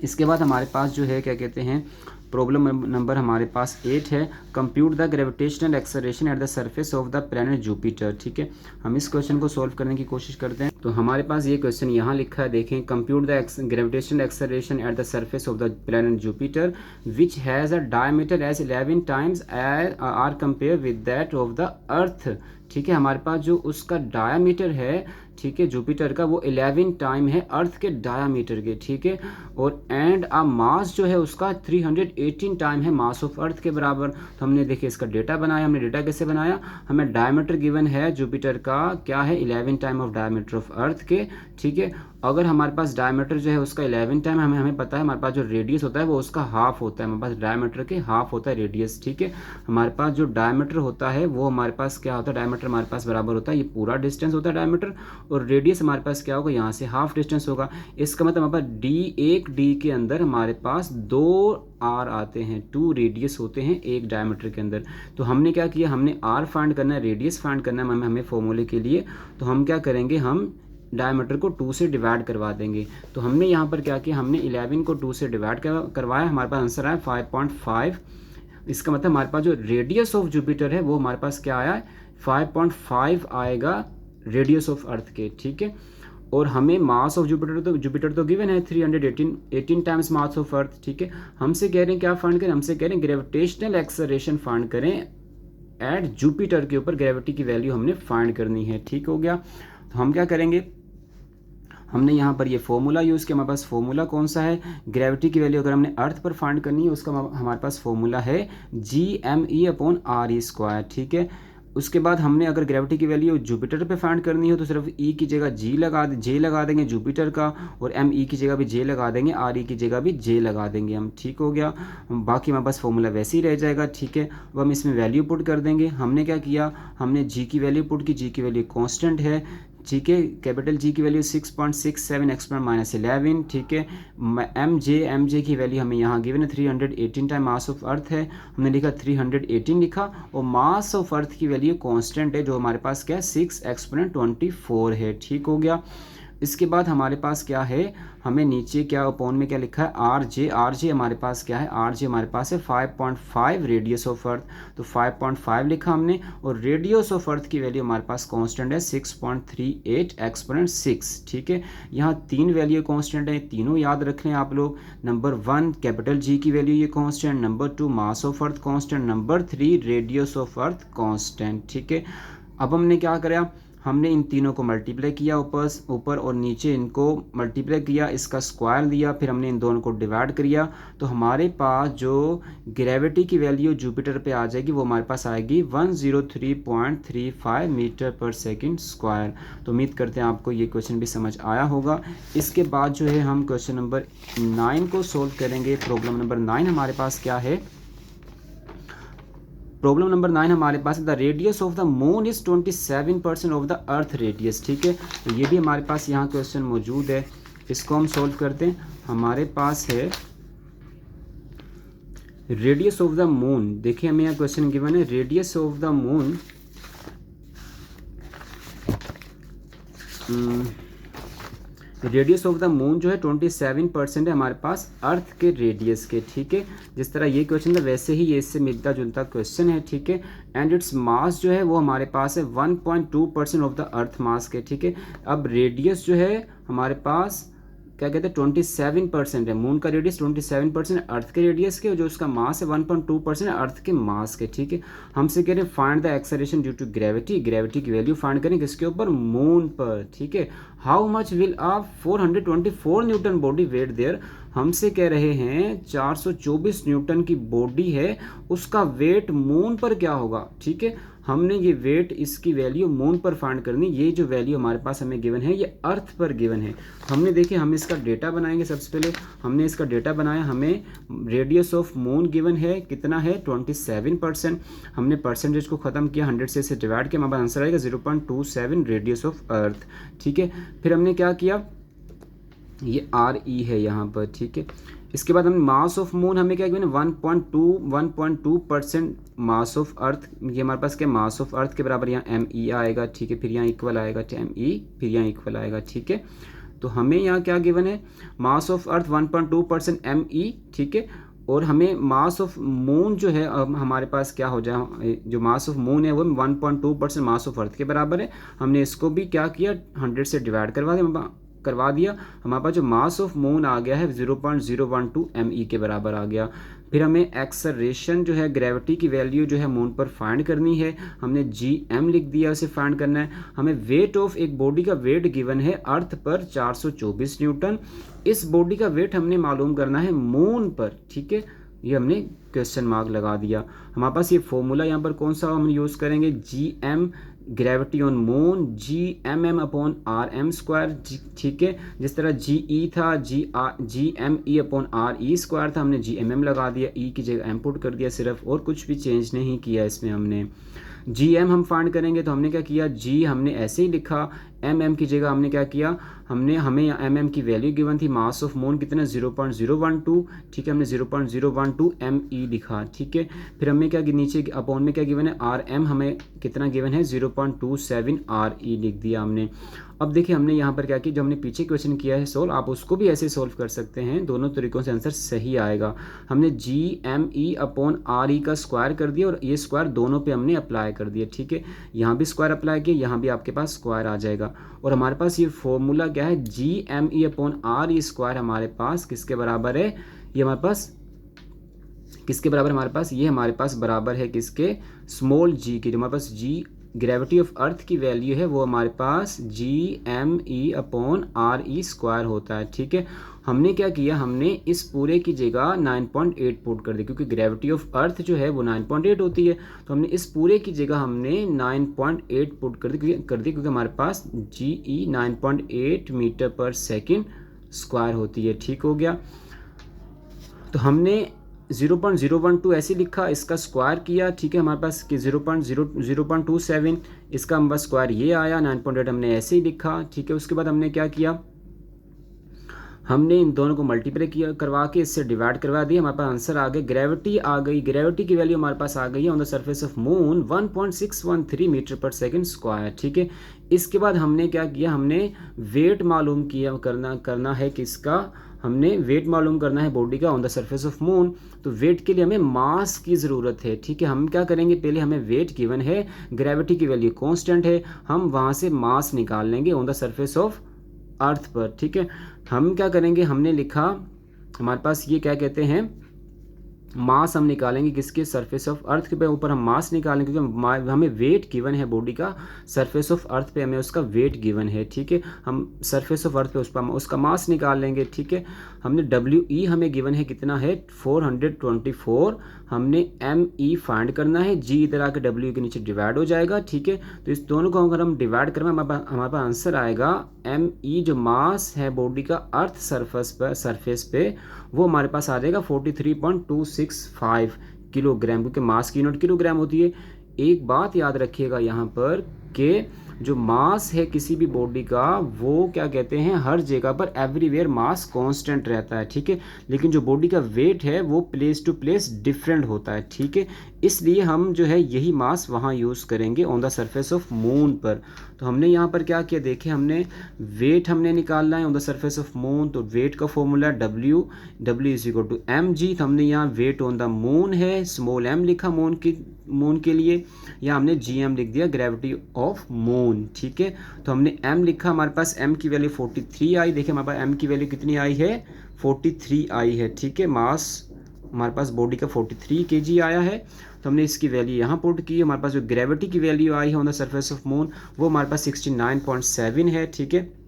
इसके बाद हमारे पास जो है क्या कहते हैं प्रॉब्लम नंबर हमारे पास 8 है, compute the gravitational acceleration at the surface of the planet Jupiter, ठीक है। हम इस क्वेश्चन को सॉल्व करने की कोशिश करते हैं। तो हमारे पास ये क्वेश्चन यहाँ लिखा है, देखें, compute the gravitational acceleration at the surface of the planet Jupiter which has a diameter as 11 times are compare with that of the earth, ठीक है। हमारे पास जो उसका डायामीटर है, ठीक है, जुपिटर का, वो 11 टाइम है अर्थ के डायामीटर के, ठीक है। और एंड आ मास जो है उसका 318 टाइम है मास ऑफ अर्थ के बराबर। तो हमने देखिए इसका डेटा बनाया, हमने डेटा कैसे बनाया, हमें डायमीटर गिवन है जुपिटर का क्या है 11 time of diameter of earth के, ठीक है। अगर हमारे पास डायमीटर जो है उसका 11 टाइम हमें पता है, हमारे पास जो रेडियस होता है वो उसका हाफ होता है, हमारे पास डायमीटर के हाफ होता है रेडियस, ठीक है। हमारे पास जो डायमीटर होता है वो हमारे पास क्या होता है, डायमीटर हमारे पास बराबर होता है, ये पूरा डिस्टेंस होता है डायमीटर, और रेडियस हमारे पास क्या होगा, यहाँ से हाफ डिस्टेंस होगा। इसका मतलब हमारे पास डी के अंदर हमारे पास 2 आर आते हैं, 2 रेडियस होते हैं एक डायमीटर के अंदर। तो हमने क्या किया, हमने आर फाइंड करना है, रेडियस फाइंड करना है हमें फॉर्मूले के लिए। तो हम क्या करेंगे, हम डायमीटर को 2 से डिवाइड करवा देंगे। तो हमने यहाँ पर क्या किया, हमने 11 को 2 से डिवाइड करवाया, हमारे पास आंसर आया 5.5। इसका मतलब हमारे पास जो रेडियस ऑफ जुपिटर है वो हमारे पास क्या आया है, 5.5 आएगा रेडियस ऑफ अर्थ के, ठीक है। और हमें मास ऑफ जुपिटर तो गिवन है 318 टाइम्स मास ऑफ अर्थ, ठीक है। हमसे कह रहे हैं क्या फाइंड करें, हमसे कह रहे हैं ग्रेविटेशनल एक्सेलरेशन फाइंड करें एट जुपिटर के ऊपर, ग्रेविटी की वैल्यू हमने फाइंड करनी है, ठीक हो गया। तो हम क्या करेंगे, हमने यहाँ पर ये फॉर्मूला यूज़ किया, हमारे पास फॉर्मूला कौन सा है, ग्रेविटी की वैल्यू अगर हमने अर्थ पर फाइंड करनी है उसका हमारे पास फॉर्मूला है GME/RE², ठीक है। उसके बाद हमने अगर ग्रेविटी की वैल्यू जुपिटर पे फाइंड करनी हो तो सिर्फ E की जगह जे लगा देंगे जुपिटर का, और ME की जगह भी जे लगा देंगे, RE की जगह भी जे लगा देंगे हम, ठीक हो गया। बाकी हमारे पास फॉर्मूला वैसे ही रह जाएगा, ठीक है। अब हम इसमें वैल्यू पुट कर देंगे। हमने क्या किया, हमने जी की वैल्यू पुट की, जी की वैल्यू कांस्टेंट है, ठीक है। कैपिटल जी की वैल्यू 6.67 एक्सपोनेंट -11, ठीक है। एम जे की वैल्यू हमें यहाँ गिवन है 318 टाइम मास ऑफ अर्थ है, हमने लिखा 318 लिखा, और मास ऑफ अर्थ की वैल्यू कांस्टेंट है जो हमारे पास क्या है 6 एक्सपोनेंट 24 है, ठीक हो गया। इसके बाद हमारे पास क्या है, हमें नीचे क्या अपॉन में क्या लिखा है, आर जे हमारे पास क्या है, आर जे हमारे पास है 5.5 रेडियस ऑफ अर्थ, तो 5.5 लिखा हमने, और रेडियस ऑफ अर्थ की वैल्यू हमारे पास कांस्टेंट है 6.38 एक्सपोनेंट 6, ठीक है। यहाँ 3 वैल्यू कांस्टेंट है, तीनों याद रख लें आप लोग। नंबर 1 कैपिटल जी की वैल्यू ये constant, number 2 mass of earth constant, number 3 radius of earth constant, ठीक है। अब हमने क्या करा, हमने इन तीनों को मल्टीप्लाई किया, ऊपर और नीचे इनको मल्टीप्लाई किया, इसका स्क्वायर लिया, फिर हमने इन दोनों को डिवाइड किया। तो हमारे पास जो ग्रेविटी की वैल्यू जुपिटर पे आ जाएगी वो हमारे पास आएगी 103.35 मीटर पर सेकंड स्क्वायर। तो उम्मीद करते हैं आपको ये क्वेश्चन भी समझ आया होगा। इसके बाद जो है हम क्वेश्चन नंबर 9 को सोल्व करेंगे। प्रॉब्लम नंबर 9 हमारे पास क्या है, प्रॉब्लम नंबर 9 हमारे पास the radius of the moon is 27% of the earth radius, ठीक है। तो ये भी हमारे पास यहाँ क्वेश्चन मौजूद है, इसको हम सोल्व करते हैं। हमारे पास है रेडियस ऑफ द मून, देखिए हमें यहाँ क्वेश्चन गिवन है radius of the moon, radius of the moon जो है 27% है हमारे पास अर्थ के रेडियस के, ठीक है। जिस तरह ये क्वेश्चन था वैसे ही ये इससे मिलता जुलता क्वेश्चन है, ठीक है। एंड इट्स मास जो है वो हमारे पास है 1.2% ऑफ द अर्थ मास के, ठीक है। अब रेडियस जो है हमारे पास क्या कहते हैं 27% है, मून का रेडियस 27% अर्थ के रेडियस के, जो उसका मास है 1.2% अर्थ के मास के, ठीक है। हमसे कह रहे हैं find the acceleration due to gravity, gravity की वैल्यू फाइंड करें किसके ऊपर, मून पर, ठीक है। How much will a 424 newton body weight there, हमसे कह रहे हैं 424 न्यूटन की बॉडी है, उसका वेट मून पर क्या होगा, ठीक है। हमने ये वेट इसकी वैल्यू मून पर फाइंड करनी, ये जो वैल्यू हमारे पास हमें गिवन है ये अर्थ पर गिवन है। हमने देखिए हम इसका डेटा बनाएंगे, सबसे पहले हमने इसका डेटा बनाया, हमें रेडियस ऑफ मून गिवन है कितना है 27%, हमने परसेंटेज को ख़त्म किया 100 से इसे डिवाइड किया, हमारा आंसर आएगा 0.27 रेडियस ऑफ अर्थ, ठीक है। फिर हमने क्या किया, ये RE है यहाँ पर, ठीक है। इसके बाद हम मास ऑफ मून हमें क्या गिवन है 1.2% मास ऑफ अर्थ, ये हमारे पास क्या मास ऑफ अर्थ के बराबर यहाँ ME आएगा, ठीक है। फिर यहाँ इक्वल आएगा ME, फिर यहाँ इक्वल आएगा, ठीक है। तो हमें यहाँ क्या गिवन है, मास ऑफ अर्थ 1.2% ME, ठीक है। और हमें मास ऑफ मून जो है अब हमारे पास क्या हो जाए, जो मास ऑफ मून है वो 1.2% मास ऑफ अर्थ के बराबर है। हमने इसको भी क्या किया 100 से डिवाइड करवा दिया, हमारे पास जो मास ऑफ मून आ गया है 0.012 ME के बराबर आ गया। फिर हमें एक्सेलरेशन जो है ग्रेविटी की वैल्यू जो है मून पर फाइंड करनी है, हमने GM लिख दिया, उसे फाइंड करना है। हमें वेट ऑफ एक बॉडी का वेट गिवन है अर्थ पर 424 न्यूटन, इस बॉडी का वेट हमने मालूम करना है मून पर, ठीक है। ये हमने क्वेश्चन मार्क लगा दिया। हमारे पास ये फॉर्मूला यहाँ पर कौन सा हम यूज़ करेंगे, GM gravity on moon Gmm/r/m², ठीक है। जिस तरह GE था Gme/re² था, हमने Gmm लगा दिया, E की जगह m पुट कर दिया सिर्फ, और कुछ भी चेंज नहीं किया इसमें हमने। Gm हम फाइंड करेंगे तो हमने क्या किया, G हमने ऐसे ही लिखा, mm की जगह हमने क्या किया, हमें mm की वैल्यू गिवन थी, मास ऑफ मून कितना 0.012, ठीक है, हमने 0.012 me लिखा, ठीक है। फिर हमें क्या नीचे अपॉन में क्या गिवन है, rm हमें कितना गिवन है 0.27 re लिख दिया हमने। अब देखिए हमने यहाँ पर क्या किया, जो हमने पीछे क्वेश्चन किया है सोल्व, आप उसको भी ऐसे सोल्व कर सकते हैं, दोनों तरीकों से आंसर सही आएगा। हमने Gme/re का स्क्वायर कर दिया और ये स्क्वायर दोनों पे हमने अप्लाई कर दिया, ठीक है। यहाँ भी स्क्वायर अप्लाई किया, यहाँ भी आपके पास स्क्वायर आ जाएगा, और हमारे पास ये फॉर्मूला क्या है, Gme/re² हमारे पास किसके बराबर है, ये हमारे पास किसके बराबर, हमारे पास ये हमारे पास बराबर है किसके, स्मॉल g के। जो हमारे पास g ग्रेविटी ऑफ अर्थ की वैल्यू है वो हमारे पास Gme/re² होता है, ठीक है। हमने क्या किया, हमने इस पूरे की जगह 9.8 पुट कर दी, क्योंकि ग्रेविटी ऑफ अर्थ जो है वो 9.8 होती है, तो हमने इस पूरे की जगह हमने 9.8 पुट कर दी क्योंकि हमारे पास GE 9.8 metre per second square होती है, ठीक हो गया। तो हमने 0.012 ऐसे लिखा, इसका स्क्वायर किया, ठीक है, हमारे पास कि 0.27, इसका हमारे पास स्क्वायर ये आया, 9.8 हमने ऐसे ही लिखा, ठीक है। उसके बाद हमने क्या किया, हमने इन दोनों को मल्टीप्लाई किया, करवा के इससे डिवाइड करवा दिया, हमारे पास आंसर आ गया, ग्रेविटी आ गई, ग्रेविटी की वैल्यू हमारे पास आ गई है on the surface of moon 1.613 metre per second square, ठीक है। इसके बाद हमने क्या किया, हमने वेट मालूम किया, करना है किसका, हमने वेट मालूम करना है बॉडी का on the surface of moon. तो वेट के लिए हमें मास की ज़रूरत है, ठीक है। हम क्या करेंगे, पहले हमें वेट गिवन है, ग्रेविटी की वैल्यू कांस्टेंट है, हम वहाँ से मास निकाल लेंगे on the surface of earth पर, ठीक है। हम क्या करेंगे, हमने लिखा, हमारे पास ये क्या कहते हैं, मास हम निकालेंगे किसके, सरफेस ऑफ अर्थ के ऊपर हम मास निकालेंगे, क्योंकि हमें वेट गिवन है बॉडी का, सरफेस ऑफ अर्थ पे हमें उसका वेट गिवन है, ठीक है। हम सरफेस ऑफ अर्थ पे उसका मास निकाल लेंगे, ठीक है। हमने WE हमें गिवन है कितना है 424, हमने ME फाइंड करना है, G इधर आके W के नीचे डिवाइड हो जाएगा, ठीक है। तो इस दोनों को अगर हम डिवाइड करें हमारे पास आंसर आएगा ME, जो मास है बॉडी का अर्थ सरफेस पे वो हमारे पास आ जाएगा 43.265 किलोग्राम, क्योंकि मास की यूनिट किलोग्राम होती है। एक बात याद रखिएगा यहाँ पर कि जो मास है किसी भी बॉडी का वो क्या कहते हैं, हर जगह पर एवरीवेयर मास कांस्टेंट रहता है, ठीक है। लेकिन जो बॉडी का वेट है वो प्लेस टू प्लेस डिफरेंट होता है, ठीक है। इसलिए हम जो है यही मास वहाँ यूज़ करेंगे on the surface of moon पर। तो हमने यहाँ पर क्या किया, देखिए हमने वेट हमने निकालना है on the surface of moon, तो वेट का फॉर्मूला W = mg। तो हमने यहाँ वेट ऑन द मून है, स्मॉल m लिखा मून के लिए, या हमने Gm लिख दिया, ग्रेविटी ऑफ मून, ठीक है। तो हमने m लिखा, हमारे पास m की वैल्यू 43 आई, देखिए हमारे पास m की वैल्यू कितनी आई है 43 आई है, ठीक है। मास हमारे पास बॉडी का 43 kg आया है, तो हमने इसकी वैल्यू यहाँ पुट की। हमारे पास जो ग्रेविटी की वैल्यू आई है on the surface of moon वो हमारे पास 69.7 है, ठीक है।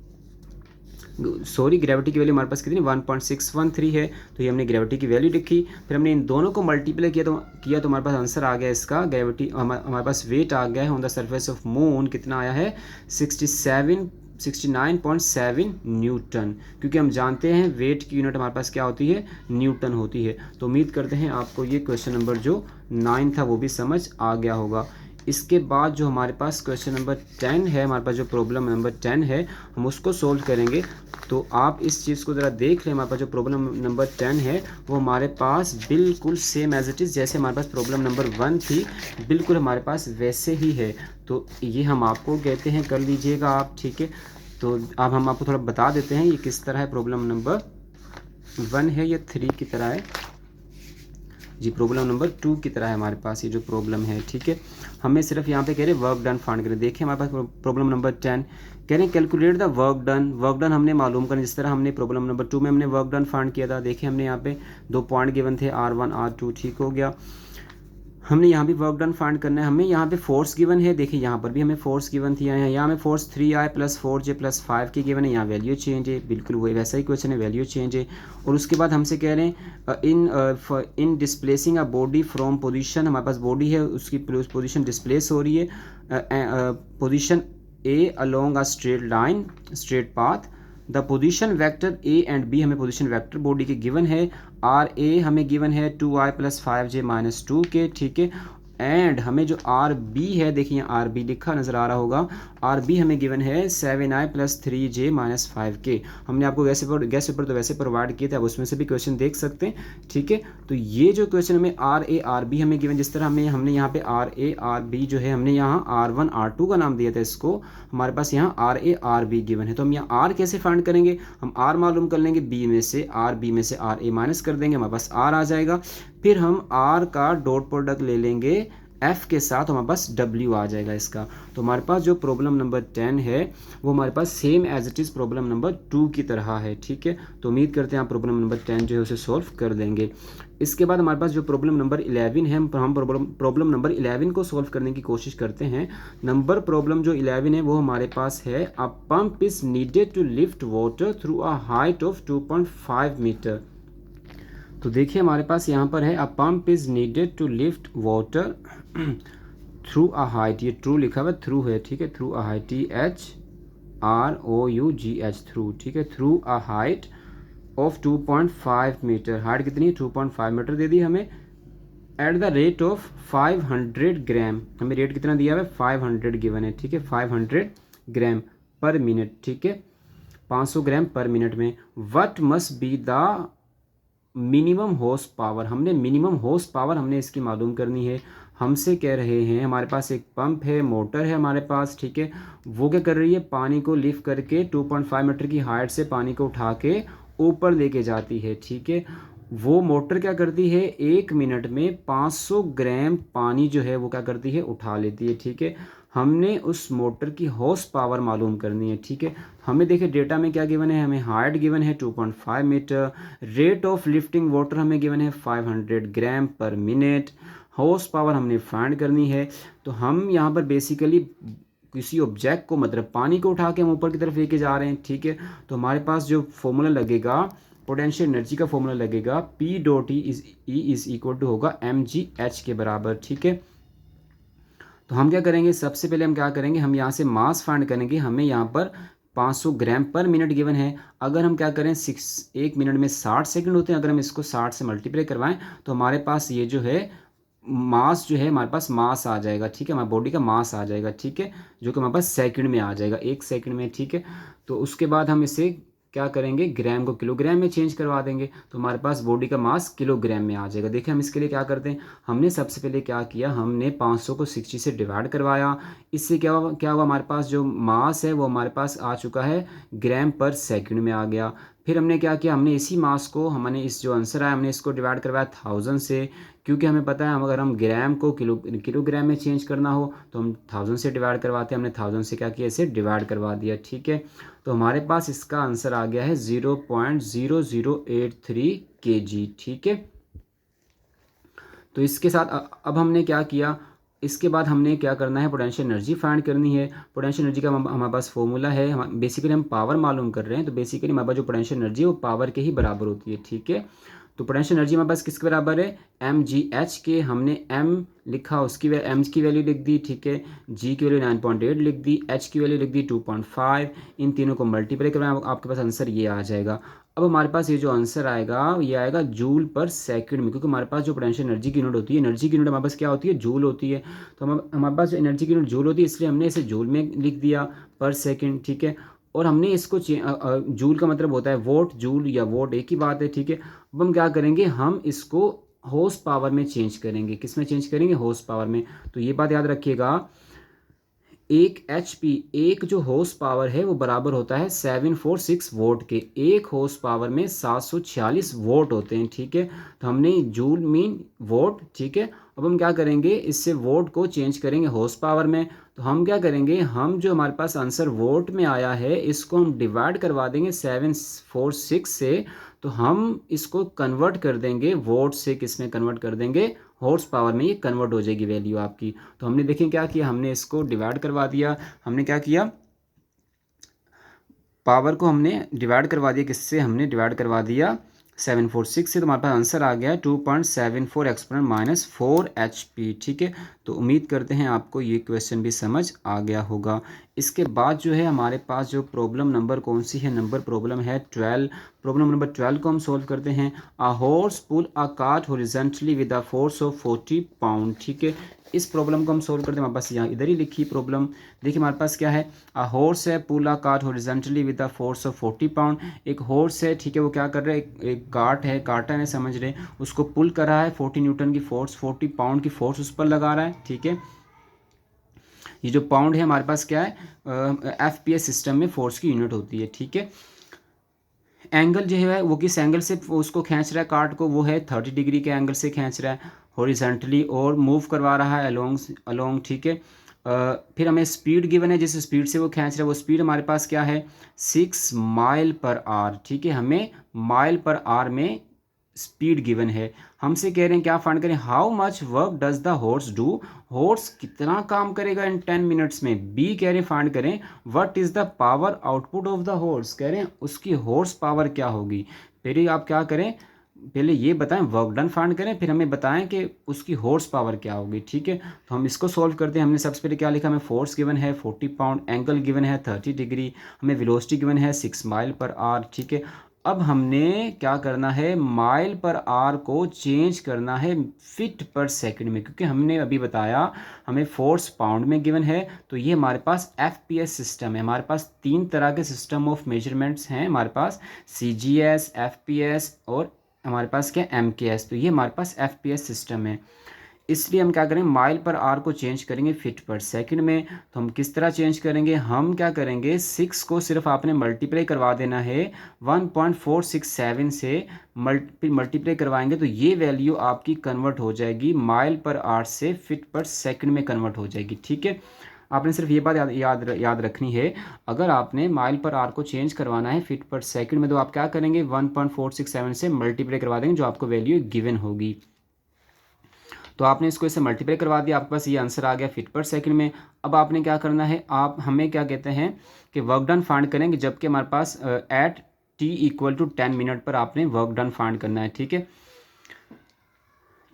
सॉरी, ग्रेविटी की वैल्यू हमारे पास कितनी 1.613 है, तो ये हमने ग्रेविटी की वैल्यू लिखी। फिर हमने इन दोनों को मल्टीप्लाई किया तो हमारे पास आंसर आ गया इसका, ग्रेविटी हमारे पास वेट आ गया है on the surface of moon, कितना आया है 69.7 न्यूटन, क्योंकि हम जानते हैं वेट की यूनिट हमारे पास क्या होती है, न्यूटन होती है। तो उम्मीद करते हैं आपको ये क्वेश्चन नंबर जो 9 था वो भी समझ आ गया होगा। इसके बाद जो हमारे पास क्वेश्चन नंबर 10 है, हमारे पास जो प्रॉब्लम नंबर 10 है हम उसको सोल्व करेंगे। तो आप इस चीज़ को ज़रा देख लें, हमारे पास जो प्रॉब्लम नंबर 10 है वो हमारे पास बिल्कुल सेम एज इट इज़, जैसे हमारे पास प्रॉब्लम नंबर 1 थी बिल्कुल हमारे पास वैसे ही है। तो ये हम आपको कहते हैं, कर लीजिएगा आप, ठीक है। तो अब हम आपको थोड़ा बता देते हैं ये किस तरह है। प्रॉब्लम नंबर 1 है, ये 3 की तरह है जी, प्रॉब्लम नंबर 2 की तरह है हमारे पास ये जो प्रॉब्लम है, ठीक है। हमें सिर्फ यहाँ पे कह रहे हैं वर्क डन फाइंड करें। देखिए हमारे पास प्रॉब्लम नंबर 10 कह रहे हैं कैलकुलेट द वर्क डन हमने मालूम करें, जिस तरह हमने प्रॉब्लम नंबर 2 में हमने वर्क डन फाइंड किया था। देखिए हमने यहाँ पे 2 पॉइंट गिवन थे R1 R2, ठीक हो गया। हमने यहाँ भी वर्क डन फाइंड करना है, हमें यहाँ पे फोर्स गिवन है, देखिए यहाँ पर भी हमें फोर्स गिवन थी, यहाँ हमें फोर्स 3I + 4J + 5 की गिवन है, यहाँ वैल्यू चेंज है, बिल्कुल वही वैसा ही क्वेश्चन है, वैल्यू चेंज है। और उसके बाद हमसे कह रहे हैं in displacing a body from position, हमारे पास बॉडी है उसकी पोजीशन डिस्प्लेस हो रही है position A along a straight line, straight path. The position vector A and B, हमें पोजीशन वेक्टर बॉडी के गिवन है। आर ए हमें गिवन है 2i + 5j - 2 के, ठीक है। एंड हमें जो आर बी है, देखिए आर बी लिखा नज़र आ रहा होगा, आर बी हमें गिवन है 7i + 3j - 5k। हमने आपको गैस पेपर तो वैसे प्रोवाइड किए थे, आप उसमें से भी क्वेश्चन देख सकते हैं, ठीक है। तो ये जो क्वेश्चन हमें आर ए आर बी हमें गिवन, जिस तरह हमने यहाँ पे आर ए आर बी जो है हमने यहाँ R1 R2 का नाम दिया था इसको, हमारे पास यहाँ R A R B given है। तो हम यहाँ आर कैसे फाइंड करेंगे, हम आर मालूम कर लेंगे, बी में से आर बी में से आर ए माइनस कर देंगे, हमारे पास आर आ जाएगा। फिर हम आर का डॉट प्रोडक्ट ले लेंगे एफ के साथ, हमारे पास डब्ल्यू आ जाएगा इसका। तो हमारे पास जो प्रॉब्लम नंबर 10 है वो हमारे पास same as it is problem number 2 की तरह है, ठीक है। तो उम्मीद करते हैं आप प्रॉब्लम नंबर 10 जो है उसे सॉल्व कर देंगे। इसके बाद हमारे पास जो प्रॉब्लम नंबर 11 है, हम प्रॉब्लम नंबर 11 को सॉल्व करने की कोशिश करते हैं। नंबर प्रॉब्लम जो 11 है वो हमारे पास है, a pump is needed to lift water through a height of 2.5 metre. तो देखिए हमारे पास यहाँ पर है, a pump is needed to lift water through a height, ये ट्रू लिखा हुआ है, थ्रू है, ठीक है, through a height, THROUGH, through, ठीक है, through a height of 2.5 metre. Height कितनी है, 2.5 मीटर दे दी हमें। एट द रेट ऑफ 500 ग्राम, हमें रेट कितना दिया हुआ है, 500 गिवन है, ठीक है, 500 ग्राम पर मिनट, ठीक है, 500 ग्राम पर मिनट में। What must be the minimum horse power, हमने मिनिमम हॉर्स पावर हमने इसकी मालूम करनी है। हमसे कह रहे हैं, हमारे पास एक पंप है, मोटर है हमारे पास, ठीक है, वो क्या कर रही है, पानी को लिफ्ट करके 2.5 मीटर की हाइट से पानी को उठा के ऊपर लेके जाती है, ठीक है। वो मोटर क्या करती है, 1 मिनट में 500 ग्राम पानी जो है वो क्या करती है, उठा लेती है, ठीक है। हमने उस मोटर की हॉर्स पावर मालूम करनी है, ठीक है। हमें देखिए डेटा में क्या गिवन है, हमें हाइट गिवन है 2.5 metre, rate of lifting water हमें गिवन है 500 gram per minute, horse power हमने फाइंड करनी है। तो हम यहाँ पर बेसिकली किसी ऑब्जेक्ट को, मतलब पानी को उठा के हम ऊपर की तरफ लेके जा रहे हैं, ठीक है। तो हमारे पास जो फॉर्मूला लगेगा, पोटेंशियल एनर्जी का फॉर्मूला लगेगा, P.E इज इक्वल टू होगा mgh के बराबर, ठीक है। तो हम क्या करेंगे, सबसे पहले हम क्या करेंगे, हम यहाँ से मास फाइंड करेंगे। हमें यहाँ पर 500 ग्राम पर मिनट गिवन है। अगर हम क्या करें, 1 मिनट में 60 सेकंड होते हैं, अगर हम इसको 60 से मल्टीप्लाई करवाएं तो हमारे पास ये जो है मास जो है, हमारे पास मास आ जाएगा, ठीक है, हमारी बॉडी का मास आ जाएगा, ठीक है, जो कि हमारे पास सेकंड में आ जाएगा, 1 सेकंड में, ठीक है। तो उसके बाद हम इसे क्या करेंगे, ग्राम को किलोग्राम में चेंज करवा देंगे, तो हमारे पास बॉडी का मास किलोग्राम में आ जाएगा। देखिए हम इसके लिए क्या करते हैं, हमने सबसे पहले क्या किया, हमने 500 को 60 से डिवाइड करवाया। इससे क्या हुआ, हमारे पास जो मास है वो हमारे पास आ चुका है ग्राम पर सेकंड में आ गया। फिर हमने क्या किया, हमने इसी मास को, हमने इस जो आंसर आया हमने इसको डिवाइड करवाया 1000 से, क्योंकि हमें पता है अगर हम ग्राम को किलोग्राम में चेंज करना हो तो हम 1000 से डिवाइड करवाते हैं। हमने 1000 से क्या किया, इसे डिवाइड करवा दिया, ठीक है। तो हमारे पास इसका आंसर आ गया है 0.0083 kg, ठीक है। तो इसके साथ अब हमने क्या किया, इसके बाद हमने क्या करना है, पोटेंशियल एनर्जी फाइंड करनी है। पोटेंशियल एनर्जी का हमारे पास फॉर्मूला है, बेसिकली हम पावर मालूम कर रहे हैं, तो बेसिकली हमारे पास जो पोटेंशियल एनर्जी है वो पावर के ही बराबर होती है, ठीक है। तो पोटेंशियल एनर्जी हमारे पास किसके बराबर है, mgh के, हमने m लिखा, उसकी m की वैल्यू लिख दी, ठीक है, g की वैल्यू 9.8 लिख दी, h की वैल्यू लिख दी 2.5, इन तीनों को मल्टीप्लाई करवाएं, आपके पास आंसर ये आ जाएगा। अब हमारे पास ये जो आंसर आएगा ये आएगा जूल पर सेकंड में, क्योंकि हमारे पास जो पोटेंशियल एनर्जी की यूनिट होती है, एनर्जी की यूनिट हमारे पास क्या होती है, जूल होती है। तो हमारे पास जो एनर्जी की यूनिट जूल होती है, इसलिए हमने इसे जूल में लिख दिया पर सेकंड, ठीक है। और हमने इसको जूल का मतलब होता है वोट, जूल या वोट एक ही बात है, ठीक है। अब हम क्या करेंगे, हम इसको हॉर्स पावर में चेंज करेंगे। किस में चेंज करेंगे, हॉर्स पावर में। तो ये बात याद रखिएगा, एक HP, एक जो हॉर्स पावर है वो बराबर होता है 746 वोट के। एक हॉर्स पावर में 746 वोट होते हैं, ठीक है। तो हमने जूल मीन वोट, ठीक है। अब हम क्या करेंगे, इससे वोट को चेंज करेंगे हॉर्स पावर में। तो हम क्या करेंगे, हम जो हमारे पास आंसर वोट में आया है इसको हम डिवाइड करवा देंगे 746 से। तो हम इसको कन्वर्ट कर देंगे वोट से, किस में कन्वर्ट कर देंगे, हॉर्स पावर में ये कन्वर्ट हो जाएगी वैल्यू आपकी। तो हमने देखें क्या किया, हमने इसको डिवाइड करवा दिया। हमने क्या किया, पावर को हमने डिवाइड करवा दिया, किससे, हमने डिवाइड करवा दिया 746 से तो हमारे पास आंसर आ गया है 2.74 एक्सपोनेंट माइनस 4 HP। ठीक है, तो उम्मीद करते हैं आपको ये क्वेश्चन भी समझ आ गया होगा। इसके बाद जो है हमारे पास जो प्रॉब्लम नंबर कौन सी है, नंबर प्रॉब्लम है 12। प्रॉब्लम नंबर 12 को हम सोल्व करते हैं। A horse pull a cart horizontally with a force of 40 pound. ठीक है, इस प्रॉब्लम को हम सोल्व करते हैं। हमारे पास यहाँ इधर ही लिखी प्रॉब्लम। देखिए हमारे पास क्या है, अ हॉर्स है pull a cart horizontally with a force of 40 pound. एक हॉर्स है, ठीक है, वो क्या कर रहा है, एक कार्ट है, कार्टन है समझ रहे, उसको पुल कर रहा है, 40 न्यूटन की फोर्स, 40 पाउंड की फोर्स उस पर लगा रहा है। ठीक है, ये जो पाउंड है हमारे पास क्या है, FPS सिस्टम में फोर्स की यूनिट होती है। ठीक है, एंगल जो है वो किस एंगल से उसको खींच रहा है कार्ट को, वो है 30 डिग्री के एंगल से खींच रहा है हॉरिजॉन्टली, और मूव करवा रहा है अलोंग अलोंग। ठीक है, फिर हमें स्पीड गिवन है, जिस स्पीड से वो खींच रहा है वो स्पीड हमारे पास क्या है, 6 माइल पर आवर। ठीक है, हमें माइल पर आवर में स्पीड गिवन है। हमसे कह रहे हैं क्या फाइंड करें, how much work does the horse do, horse कितना काम करेगा इन 10 मिनट्स में। बी कह रहे हैं फाइंड करें what is the power output of the horse, कह रहे हैं उसकी हॉर्स पावर क्या होगी। पहले आप क्या करें, पहले ये बताएं वर्क डन फाइंड करें, फिर हमें बताएं कि उसकी हॉर्स पावर क्या होगी। ठीक है, तो हम इसको सॉल्व करते हैं। हमने सबसे पहले क्या लिखा, हमें फोर्स गिवन है 40 पाउंड, एंगल गिवन है 30 डिग्री, हमें वेलोसिटी गिवन है 6 माइल पर आवर। ठीक है, अब हमने क्या करना है, माइल पर आवर को चेंज करना है फिट पर सेकंड में, क्योंकि हमने अभी बताया हमें फोर्स पाउंड में गिवन है। तो ये हमारे पास FPS सिस्टम है। हमारे पास 3 तरह के सिस्टम ऑफ मेजरमेंट्स हैं हमारे पास, CGS, FPS और हमारे पास क्या MKS। तो ये हमारे पास FPS सिस्टम है। इसलिए हम क्या करेंगे, माइल पर आवर को चेंज करेंगे फिट पर सेकंड में। तो हम किस तरह चेंज करेंगे, हम क्या करेंगे, 6 को सिर्फ आपने मल्टीप्लाई करवा देना है 1.467 से। मल्टीप्लाई करवाएंगे तो ये वैल्यू आपकी कन्वर्ट हो जाएगी माइल पर आवर से फिट पर सेकंड में कन्वर्ट हो जाएगी। ठीक है, आपने सिर्फ ये बात याद रखनी है। अगर आपने माइल पर आवर को चेंज करवाना है फीट पर सेकंड में, तो आप क्या करेंगे, 1.467 से मल्टीप्लाई करवा देंगे, जो आपको वैल्यू गिवन होगी। तो आपने इसको इससे मल्टीप्लाई करवा दिया, आपके पास ये आंसर आ गया फीट पर सेकंड में। अब आपने क्या करना है, आप हमें क्या कहते हैं कि वर्क डन फाइंड करेंगे, जबकि हमारे पास एट t=10 मिनट पर आपने वर्क डन फाइंड करना है। ठीक है,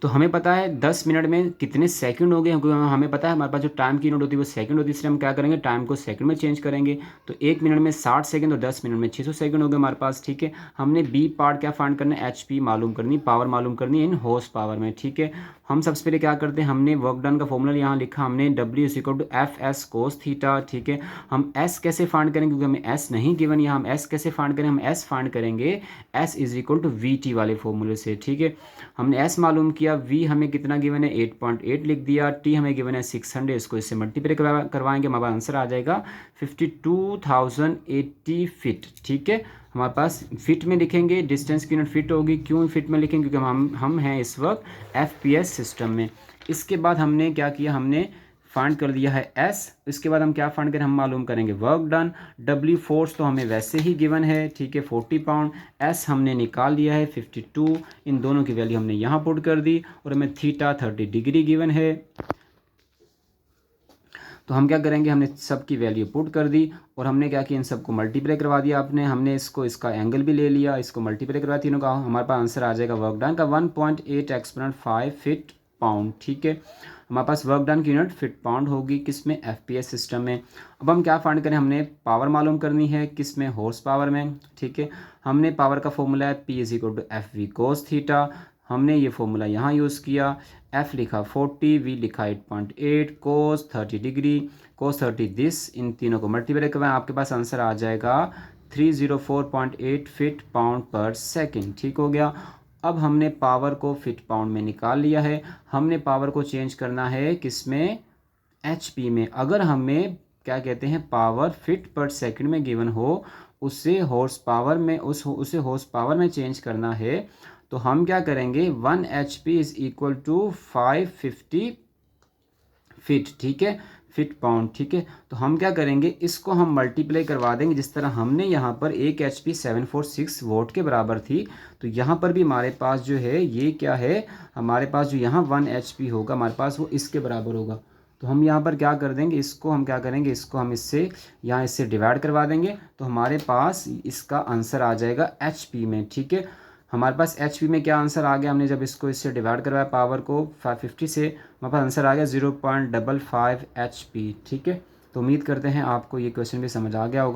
तो हमें पता है 10 मिनट में कितने सेकंड हो गए, क्योंकि हमें पता है हमारे पास जो टाइम की यूनिट होती है वो सेकंड होती है, इसलिए हम क्या करेंगे, टाइम को सेकंड में चेंज करेंगे। तो 1 मिनट में 60 सेकंड और 10 मिनट में 600 सेकंड हो गए हमारे पास। ठीक है, हमने बी पार्ट क्या फाइंड करना है, HP मालूम करनी, पावर मालूम करनी इन हॉर्स पावर में। ठीक है, हम सबसे पहले क्या करते हैं, हमने वर्क डन का फॉर्मूला यहाँ लिखा, हमने W=FS cos थीटा। ठीक है, हम S कैसे फाइंड करेंगे, क्योंकि हमें S नहीं गिवन, यहाँ हम S कैसे फाइंड करें, हम S फाइंड करेंगे S=VT वाले फॉर्मूले से। ठीक है, हमने S मालूम किया, V हमें कितना गिवन है 8.8 लिख दिया, T हमें गिवन है 600, इसको इससे मल्टीप्लाई करवाएंगे, हमारा आंसर आ जाएगा 52,080 फीट। ठीक है, हमारे पास फिट में लिखेंगे, डिस्टेंस की यूनिट फिट होगी। क्यों फिट में लिखेंगे, क्योंकि हम हैं इस वक्त FPS सिस्टम में। इसके बाद हमने क्या किया, हमने फाइंड कर दिया है S। इसके बाद हम क्या फाइंड करें, हम मालूम करेंगे वर्क डन। W फोर्स तो हमें वैसे ही गिवन है, ठीक है 40 पाउंड। S हमने निकाल लिया है 52, इन दोनों की वैल्यू हमने यहाँ पुट कर दी, और हमें थीटा 30 डिग्री गिवन है। तो हम क्या करेंगे, हमने सब की वैल्यू पुट कर दी, और हमने क्या किया, इन सबको मल्टीप्लाई करवा दिया आपने, हमने इसको इसका एंगल भी ले लिया, इसको मल्टीप्लाई करवा तीनों का, हमारे पास आंसर आ जाएगा वर्क डन का 1.8 एक्सपोनेंट 5 फीट पाउंड। ठीक है, हमारे पास वर्क डन की यूनिट फिट पाउंड होगी, किस में, FPS सिस्टम में। अब हम क्या फाइंड करें, हमने पावर मालूम करनी है, किस में, हॉर्स पावर में। ठीक है, हमने पावर का फॉर्मूला है P=FV cos थीटा, हमने ये फॉर्मूला यहाँ यूज़ किया। F लिखा 40, V लिखा 8.8, cos 30 डिग्री, cos 30 दिस, इन तीनों को मल्टीप्लाई करवाएं, आपके पास आंसर आ जाएगा 304.8 फीट पाउंड पर सेकेंड। ठीक हो गया। अब हमने पावर को फीट पाउंड में निकाल लिया है, हमने पावर को चेंज करना है किस में, HP में। अगर हमें क्या कहते हैं, पावर फीट पर सेकंड में गिवन हो, उसे हॉर्स पावर में उसे हॉर्स पावर में चेंज करना है, तो हम क्या करेंगे, 1 HP = 550 फीट। ठीक है, फीट पाउंड। ठीक है, तो हम क्या करेंगे, इसको हम मल्टीप्लाई करवा देंगे, जिस तरह हमने यहाँ पर 1 HP 746 वोट के बराबर थी, तो यहाँ पर भी हमारे पास जो है ये क्या है, हमारे पास जो यहाँ 1 HP होगा हमारे पास, वो इसके बराबर होगा। तो हम यहाँ पर क्या कर देंगे, इसको हम क्या करेंगे, इसको हम इससे यहाँ इससे डिवाइड करवा देंगे, तो हमारे पास इसका आंसर आ जाएगा HP में। ठीक है, हमारे पास एच में क्या आंसर आ गया, हमने जब इसको इससे डिवाइड करवाया पावर को 550 से, हमारे पास आंसर आ गया 0.55 HP। ठीक है, तो उम्मीद करते हैं आपको ये क्वेश्चन भी समझ आ गया होगा।